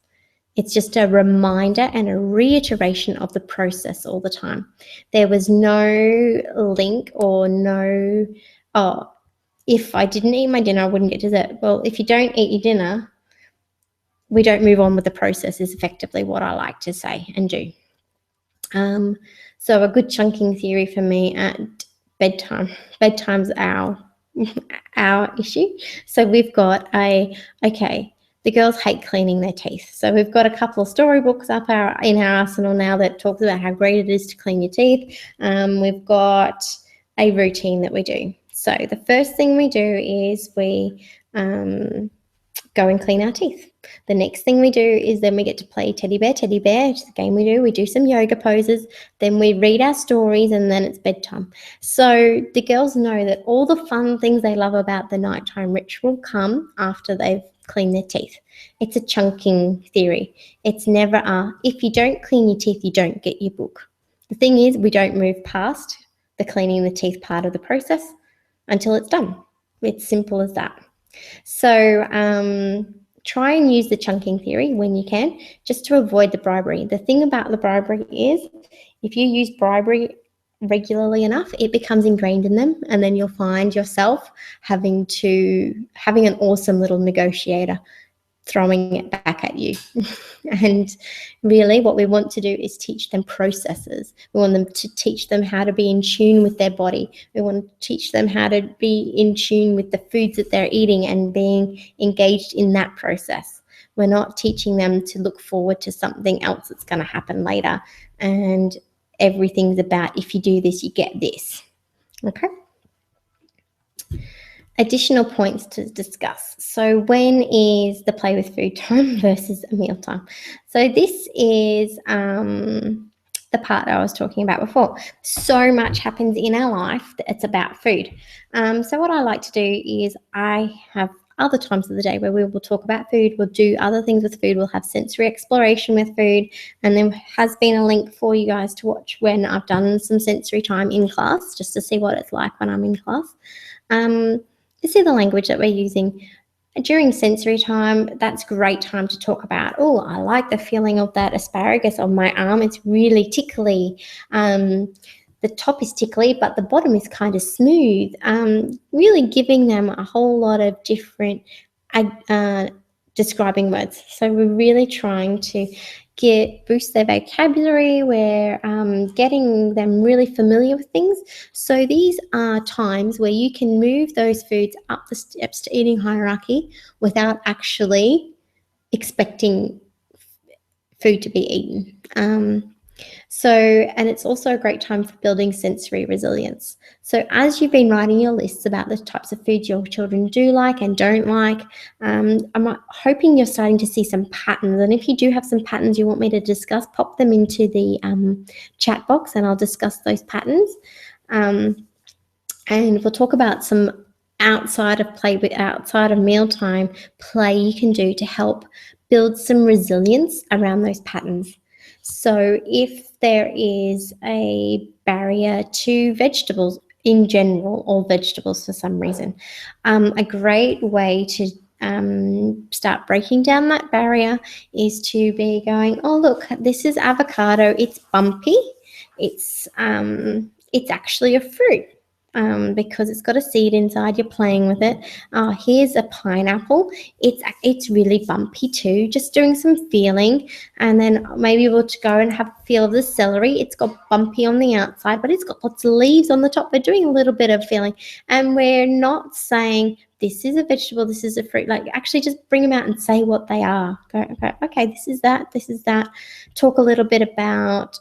It's just a reminder and a reiteration of the process all the time. There was no link or no, if I didn't eat my dinner, I wouldn't get dessert. Well, if you don't eat your dinner, we don't move on with the process, is effectively what I like to say and do. So a good chunking theory for me at bedtime. Bedtime's our issue. So we've got okay, the girls hate cleaning their teeth. So we've got a couple of storybooks up in our arsenal now that talks about how great it is to clean your teeth. We've got a routine that we do. So the first thing we do is we go and clean our teeth. The next thing we do is then we get to play teddy bear, which is the game we do. We do some yoga poses, then we read our stories, and then it's bedtime. So the girls know that all the fun things they love about the nighttime ritual come after they've cleaned their teeth. It's a chunking theory. It's never if you don't clean your teeth, you don't get your book. The thing is, we don't move past the cleaning the teeth part of the process until it's done. It's simple as that. So try and use the chunking theory when you can, just to avoid the bribery. The thing about the bribery is if you use bribery regularly enough, it becomes ingrained in them, and then you'll find yourself having an awesome little negotiator throwing it back at you. And really what we want to do is teach them processes. We want them to teach them how to be in tune with their body. We want to teach them how to be in tune with the foods that they're eating and being engaged in that process. We're not teaching them to look forward to something else that's going to happen later, and everything's about if you do this, you get this. Okay? Additional points to discuss. So when is the play with food time versus a meal time? So this is the part I was talking about before. So much happens in our life that it's about food. So what I like to do is I have other times of the day where we will talk about food. We'll do other things with food. We'll have sensory exploration with food. And there has been a link for you guys to watch when I've done some sensory time in class, just to see what it's like when I'm in class. This is the language that we're using. During sensory time, that's a great time to talk about, oh, I like the feeling of that asparagus on my arm. It's really tickly. The top is tickly, but the bottom is kind of smooth. Really giving them a whole lot of different describing words. So we're really trying to boost their vocabulary. We're getting them really familiar with things. So these are times where you can move those foods up the steps to eating hierarchy without actually expecting food to be eaten. And it's also a great time for building sensory resilience. So as you've been writing your lists about the types of foods your children do like and don't like, I'm hoping you're starting to see some patterns. And if you do have some patterns you want me to discuss, pop them into the chat box and I'll discuss those patterns. And we'll talk about some outside of mealtime play you can do to help build some resilience around those patterns. So if there is a barrier to vegetables in general, or vegetables for some reason, a great way to start breaking down that barrier is to be going, oh, look, this is avocado. It's bumpy. It's actually a fruit. Because it's got a seed inside, you're playing with it. Here's a pineapple. It's really bumpy too. Just doing some feeling, and then maybe we'll go and have a feel of the celery. It's got bumpy on the outside, but it's got lots of leaves on the top. We're doing a little bit of feeling, and we're not saying this is a vegetable, this is a fruit. Like, actually just bring them out and say what they are. Go, okay, this is that, this is that. Talk a little bit about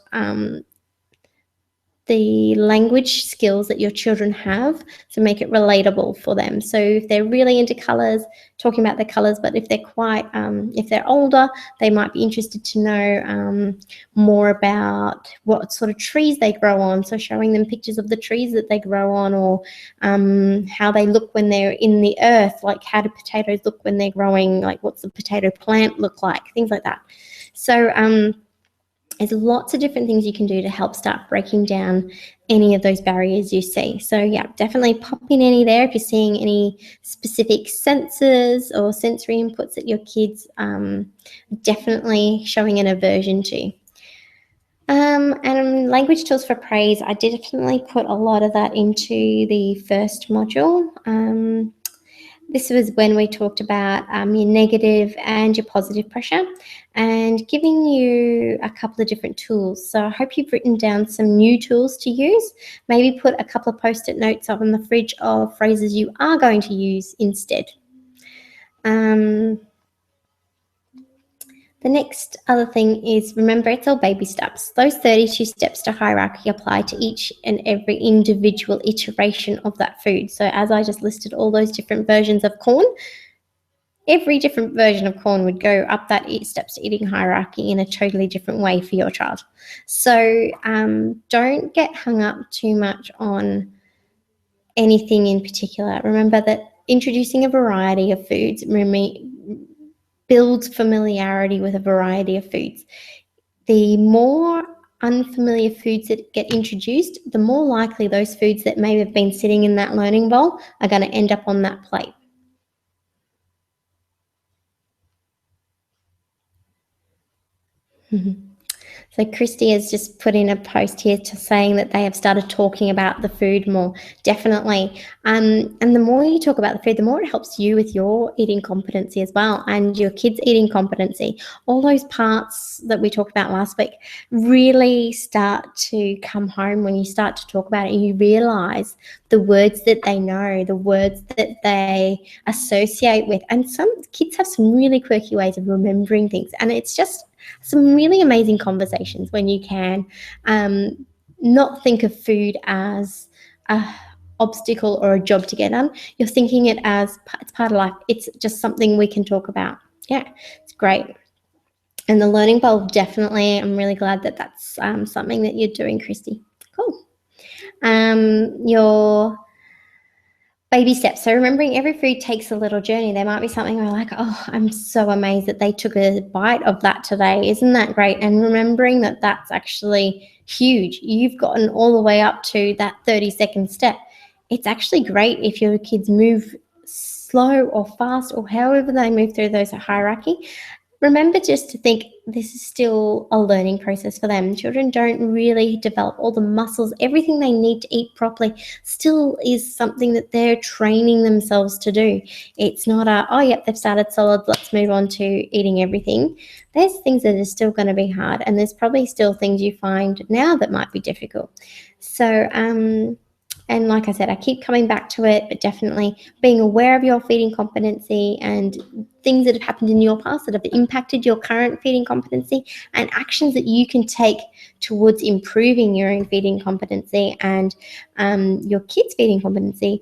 the language skills that your children have to make it relatable for them. So if they're really into colors, talking about the colors, but if they're if they're older, they might be interested to know more about what sort of trees they grow on. So showing them pictures of the trees that they grow on, or how they look when they're in the earth, like how do potatoes look when they're growing, like what's the potato plant look like, things like that. So there's lots of different things you can do to help start breaking down any of those barriers you see. So yeah, definitely pop in any there if you're seeing any specific senses or sensory inputs that your kids definitely showing an aversion to. And language tools for praise, I did definitely put a lot of that into the first module. This was when we talked about your negative and your positive pressure and giving you a couple of different tools. So I hope you've written down some new tools to use. Maybe put a couple of post-it notes up in the fridge of phrases you are going to use instead. The next other thing is, remember, it's all baby steps. Those 32 steps to hierarchy apply to each and every individual iteration of that food. So as I just listed all those different versions of corn, every different version of corn would go up that 8 steps to eating hierarchy in a totally different way for your child. So don't get hung up too much on anything in particular. Remember that introducing a variety of foods builds familiarity with a variety of foods. The more unfamiliar foods that get introduced, the more likely those foods that may have been sitting in that learning bowl are going to end up on that plate. So Christy has just put in a post here saying that they have started talking about the food more. Definitely. And the more you talk about the food, the more it helps you with your eating competency as well, and your kids' eating competency. All those parts that we talked about last week really start to come home when you start to talk about it and you realise the words that they know, the words that they associate with. And some kids have some really quirky ways of remembering things, and it's just some really amazing conversations when you can not think of food as a obstacle or a job to get done. You're thinking it as it's part of life. It's just something we can talk about. Yeah, it's great. And the learning bowl, definitely, I'm really glad that that's something that you're doing, Christy. Cool. Your baby steps. So remembering every food takes a little journey. There might be something where like, oh, I'm so amazed that they took a bite of that today. Isn't that great? And remembering that that's actually huge. You've gotten all the way up to that 30-second step. It's actually great if your kids move slow or fast or however they move through those hierarchy. Remember just to think this is still a learning process for them. Children don't really develop all the muscles. Everything they need to eat properly still is something that they're training themselves to do. It's not oh, yep, they've started solid, let's move on to eating everything. There's things that are still going to be hard, and there's probably still things you find now that might be difficult. So, and like I said, I keep coming back to it, but definitely being aware of your feeding competency and things that have happened in your past that have impacted your current feeding competency, and actions that you can take towards improving your own feeding competency and your kids' feeding competency,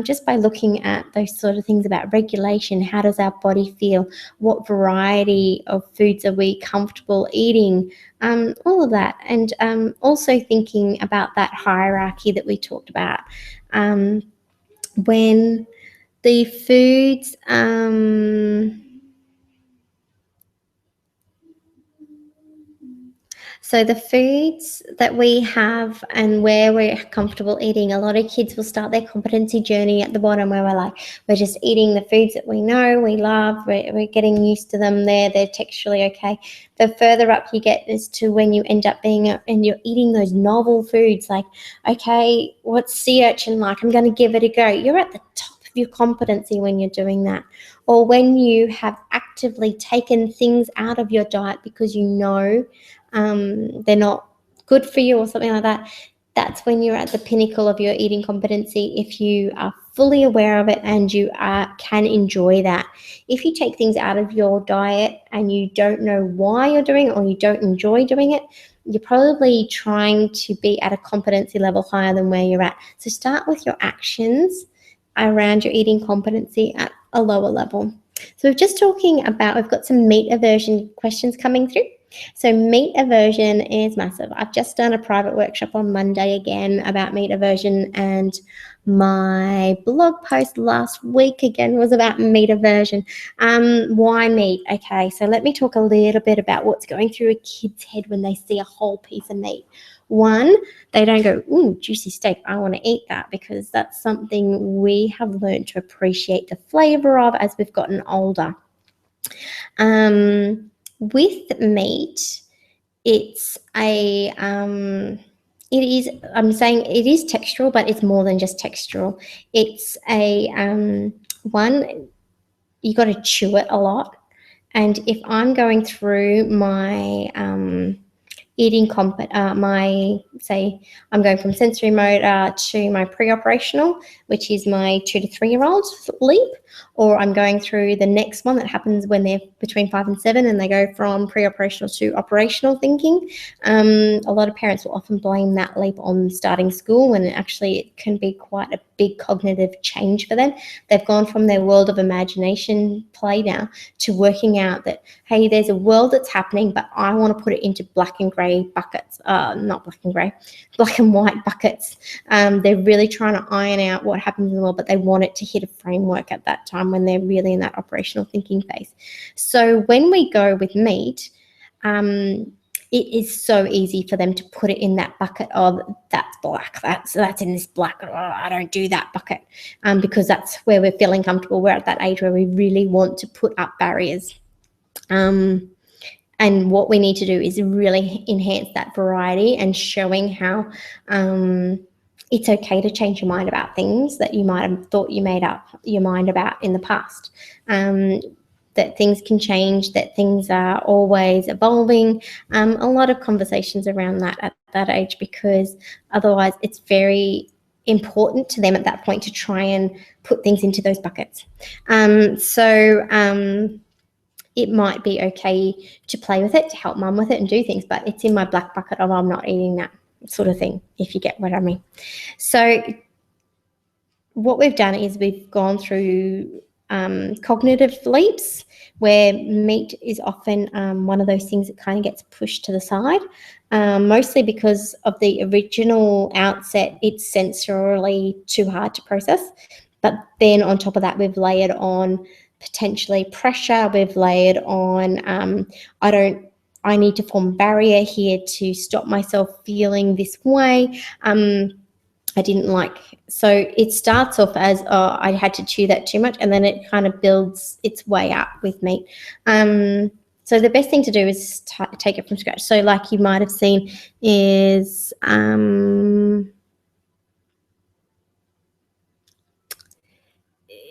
just by looking at those sort of things about regulation. How does our body feel? What variety of foods are we comfortable eating? All of that. And also thinking about that hierarchy that we talked about. When the foods, so the foods that we have and where we're comfortable eating, a lot of kids will start their competency journey at the bottom where we're like, we're just eating the foods that we know, we love, we're getting used to them there, they're texturally okay. The further up you get is to when you end up being, and you're eating those novel foods like, okay, what's sea urchin like? I'm going to give it a go. You're at the top of your competency when you're doing that. Or when you have actively taken things out of your diet because you know they're not good for you or something like that, that's when you're at the pinnacle of your eating competency, if you are fully aware of it and you can enjoy that. If you take things out of your diet and you don't know why you're doing it or you don't enjoy doing it, you're probably trying to be at a competency level higher than where you're at. So start with your actions around your eating competency at a lower level. So we're just talking about, we've got some meat aversion questions coming through. So meat aversion is massive. I've just done a private workshop on Monday again about meat aversion, and my blog post last week again was about meat aversion. Why meat? Okay, so let me talk a little bit about what's going through a kid's head when they see a whole piece of meat. One, they don't go, ooh, juicy steak, I want to eat that, because that's something we have learned to appreciate the flavor of as we've gotten older. With meat, it's it is, I'm saying it is textural, but it's more than just textural. It's a, one, you got to chew it a lot. And if I'm going through my eating say I'm going from sensory motor to my pre-operational, which is my 2 to 3 year old leap, or I'm going through the next one that happens when they're between 5 and 7 and they go from pre-operational to operational thinking. A lot of parents will often blame that leap on starting school, when actually it can be quite a big cognitive change for them. They've gone from their world of imagination play now to working out that, hey, there's a world that's happening, but I want to put it into black and grey buckets, not black and grey, black and white buckets. They're really trying to iron out what happens in the world, but they want it to hit a framework at that time when they're really in that operational thinking phase. So when we go with meat, it is so easy for them to put it in that bucket of, that's black, that's in this black, oh, I don't do that bucket, because that's where we're feeling comfortable. We're at that age where we really want to put up barriers. And what we need to do is really enhance that variety and showing how it's okay to change your mind about things that you might have thought you made up your mind about in the past. That things can change, that things are always evolving. A lot of conversations around that at that age, because otherwise it's very important to them at that point to try and put things into those buckets. It might be okay to play with it, to help mum with it and do things, but it's in my black bucket of, I'm not eating that sort of thing, if you get what I mean. So what we've done is we've gone through cognitive leaps, where meat is often one of those things that kind of gets pushed to the side, mostly because of the original outset, it's sensorily too hard to process. But then on top of that, we've layered on potentially pressure, we've layered on I need to form a barrier here to stop myself feeling this way. I didn't like, so it starts off as, oh, I had to chew that too much, and then it kind of builds its way up with meat. So the best thing to do is take it from scratch. So like you might have seen is,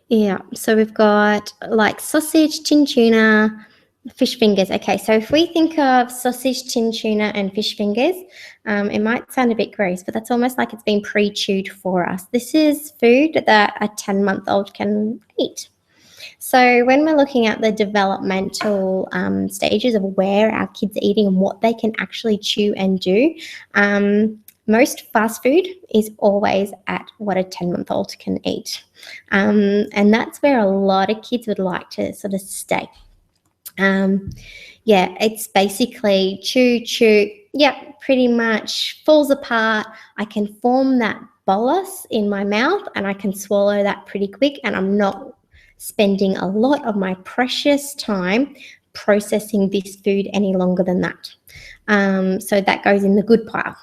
yeah, so we've got like sausage, tin tuna, fish fingers. Okay, so if we think of sausage, tin tuna, and fish fingers, it might sound a bit gross, but that's almost like it's been pre-chewed for us. This is food that a 10-month-old can eat. So when we're looking at the developmental stages of where our kids are eating and what they can actually chew and do, most fast food is always at what a 10-month-old can eat. And that's where a lot of kids would like to sort of stay. Yeah, it's basically chew, yep, pretty much falls apart. I can form that bolus in my mouth and I can swallow that pretty quick, and I'm not spending a lot of my precious time processing this food any longer than that. So that goes in the good pile.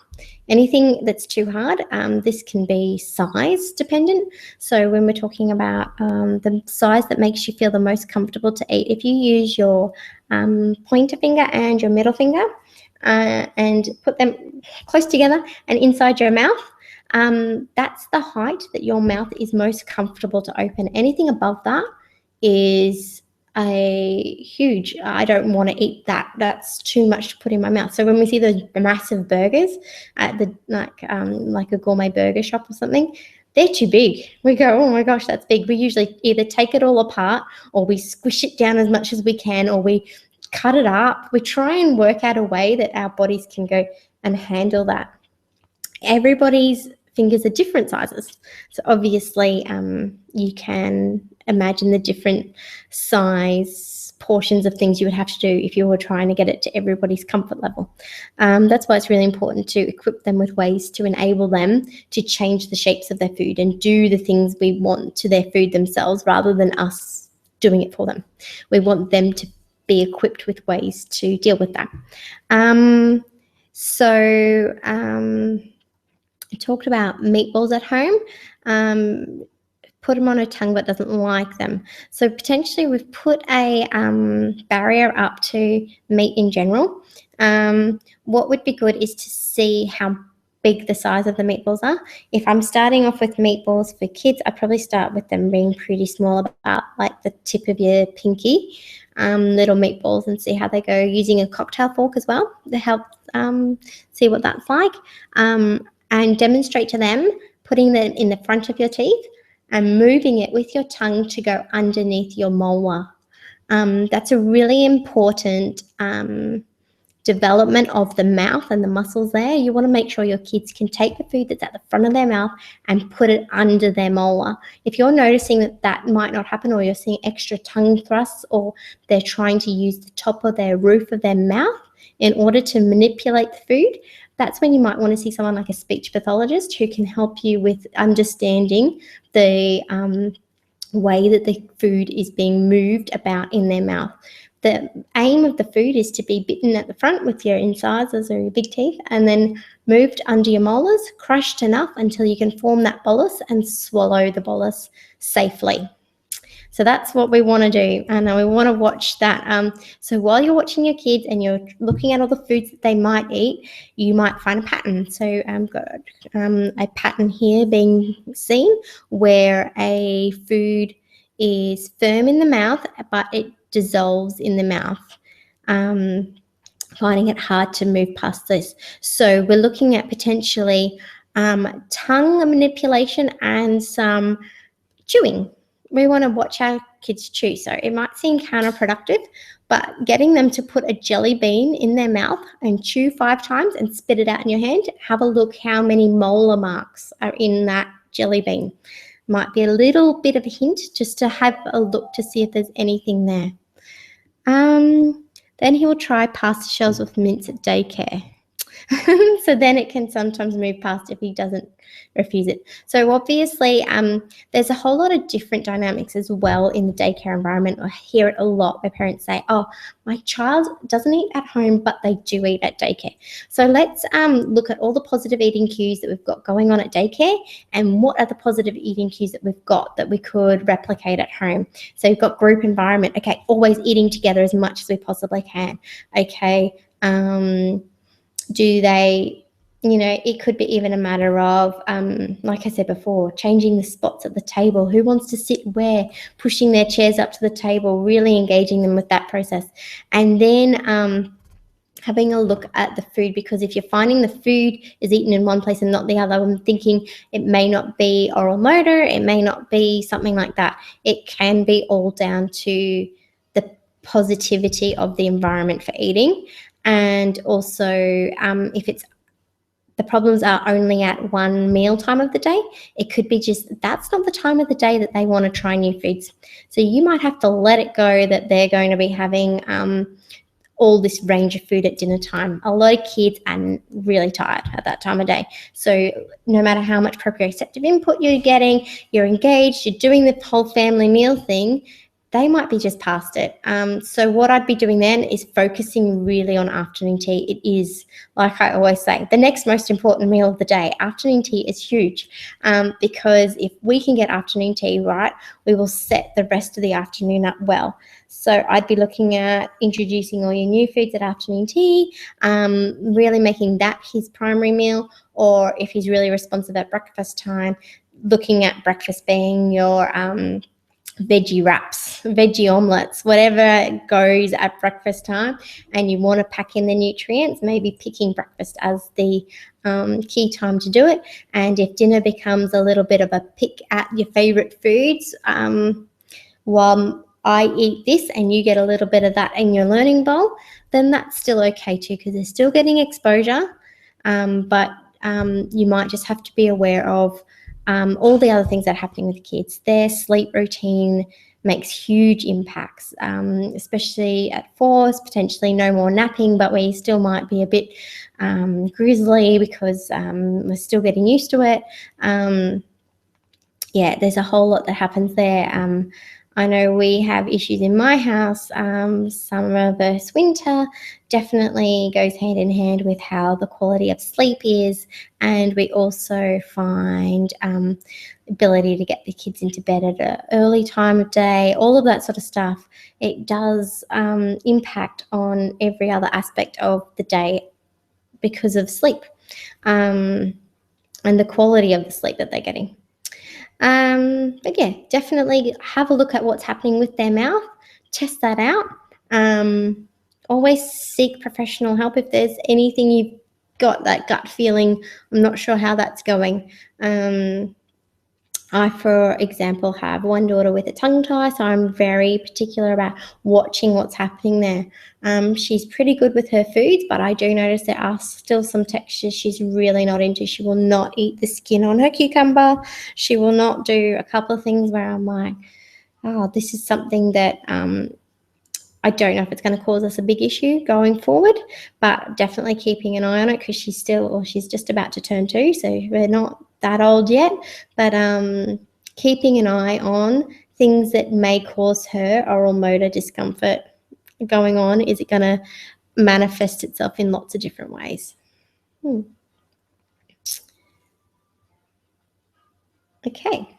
Anything that's too hard, this can be size dependent. So when we're talking about the size that makes you feel the most comfortable to eat, if you use your pointer finger and your middle finger and put them close together and inside your mouth, that's the height that your mouth is most comfortable to open. Anything above that is a huge, I don't want to eat that. That's too much to put in my mouth. So when we see those massive burgers at the like a gourmet burger shop or something, they're too big. We go, oh my gosh, that's big. We usually either take it all apart, or we squish it down as much as we can, or we cut it up. We try and work out a way that our bodies can go and handle that. Everybody's fingers are different sizes. So obviously you can imagine the different size portions of things you would have to do if you were trying to get it to everybody's comfort level. That's why it's really important to equip them with ways to enable them to change the shapes of their food and do the things we want to their food themselves, rather than us doing it for them. We want them to be equipped with ways to deal with that. I talked about meatballs at home. Put them on a tongue but doesn't like them. So potentially we've put a barrier up to meat in general. What would be good is to see how big the size of the meatballs are. If I'm starting off with meatballs for kids, I probably start with them being pretty small, about like the tip of your pinky, little meatballs, and see how they go, using a cocktail fork as well to help see what that's like, and demonstrate to them putting them in the front of your teeth and moving it with your tongue to go underneath your molar. That's a really important development of the mouth and the muscles there. You want to make sure your kids can take the food that's at the front of their mouth and put it under their molar. If you're noticing that that might not happen, or you're seeing extra tongue thrusts, or they're trying to use the top of their roof of their mouth in order to manipulate the food, that's when you might want to see someone like a speech pathologist who can help you with understanding the way that the food is being moved about in their mouth. The aim of the food is to be bitten at the front with your incisors or your big teeth, and then moved under your molars, crushed enough until you can form that bolus and swallow the bolus safely. So that's what we want to do, and we want to watch that. So while you're watching your kids and you're looking at all the foods that they might eat, you might find a pattern. So I've got a pattern here being seen where a food is firm in the mouth, but it dissolves in the mouth. Finding it hard to move past this. So we're looking at potentially tongue manipulation and some chewing. We want to watch our kids chew. So it might seem counterproductive, but getting them to put a jelly bean in their mouth and chew 5 times and spit it out in your hand, have a look how many molar marks are in that jelly bean. Might be a little bit of a hint just to have a look to see if there's anything there. Then he will try pasta shells with mints at daycare. So then it can sometimes move past if he doesn't refuse it. So obviously there's a whole lot of different dynamics as well in the daycare environment. I hear it a lot where parents say, oh, my child doesn't eat at home, but they do eat at daycare. So let's look at all the positive eating cues that we've got going on at daycare, and what are the positive eating cues that we've got that we could replicate at home. So you've got group environment. Okay, always eating together as much as we possibly can. Okay, do they, it could be even a matter of, like I said before, changing the spots at the table. Who wants to sit where, pushing their chairs up to the table, really engaging them with that process. And then having a look at the food, because if you're finding the food is eaten in one place and not the other, I'm thinking it may not be oral motor, it may not be something like that. It can be all down to the positivity of the environment for eating. And also if it's the problems are only at one meal time of the day, it could be just that's not the time of the day that they want to try new foods. So you might have to let it go that they're going to be having all this range of food at dinner time. A lot of kids are really tired at that time of day. So no matter how much proprioceptive input you're getting, you're engaged, you're doing the whole family meal thing, they might be just past it. So what I'd be doing then is focusing really on afternoon tea. It is, like I always say, the next most important meal of the day. Afternoon tea is huge because if we can get afternoon tea right, we will set the rest of the afternoon up well. So I'd be looking at introducing all your new foods at afternoon tea, really making that his primary meal, or if he's really responsive at breakfast time, looking at breakfast being your veggie wraps, veggie omelets, whatever goes at breakfast time, and you want to pack in the nutrients, maybe picking breakfast as the key time to do it. And if dinner becomes a little bit of a pick at your favorite foods, while I eat this and you get a little bit of that in your learning bowl, then that's still okay too, because they're still getting exposure, but you might just have to be aware of all the other things that are happening with kids. Their sleep routine makes huge impacts, especially at 4, potentially no more napping, but we still might be a bit grizzly because we're still getting used to it. Yeah, there's a whole lot that happens there. I know we have issues in my house. Summer versus winter definitely goes hand in hand with how the quality of sleep is, and we also find ability to get the kids into bed at an early time of day, all of that sort of stuff. It does impact on every other aspect of the day because of sleep and the quality of the sleep that they're getting. But yeah, definitely have a look at what's happening with their mouth, test that out. Always seek professional help if there's anything you've got that gut feeling, I'm not sure how that's going. I, for example, have one daughter with a tongue tie, so I'm very particular about watching what's happening there. She's pretty good with her foods, but I do notice there are still some textures she's really not into. She will not eat the skin on her cucumber. She will not do a couple of things where I'm like, oh, this is something that I don't know if it's going to cause us a big issue going forward, but definitely keeping an eye on it because she's just about to turn 2, so we're not that old yet, but keeping an eye on things that may cause her oral motor discomfort going on. Is it going to manifest itself in lots of different ways? Okay.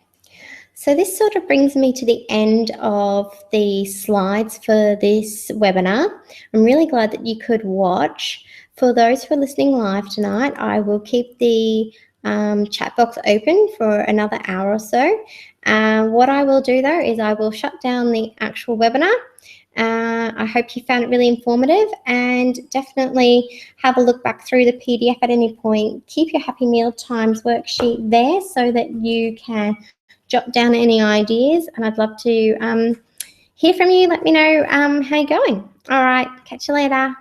So this sort of brings me to the end of the slides for this webinar. I'm really glad that you could watch. For those who are listening live tonight, I will keep the chat box open for another hour or so. What I will do though is I will shut down the actual webinar. I hope you found it really informative, and definitely have a look back through the PDF at any point. Keep your Happy Meal Times worksheet there so that you can jot down any ideas, and I'd love to hear from you. Let me know how you're going. All right, catch you later.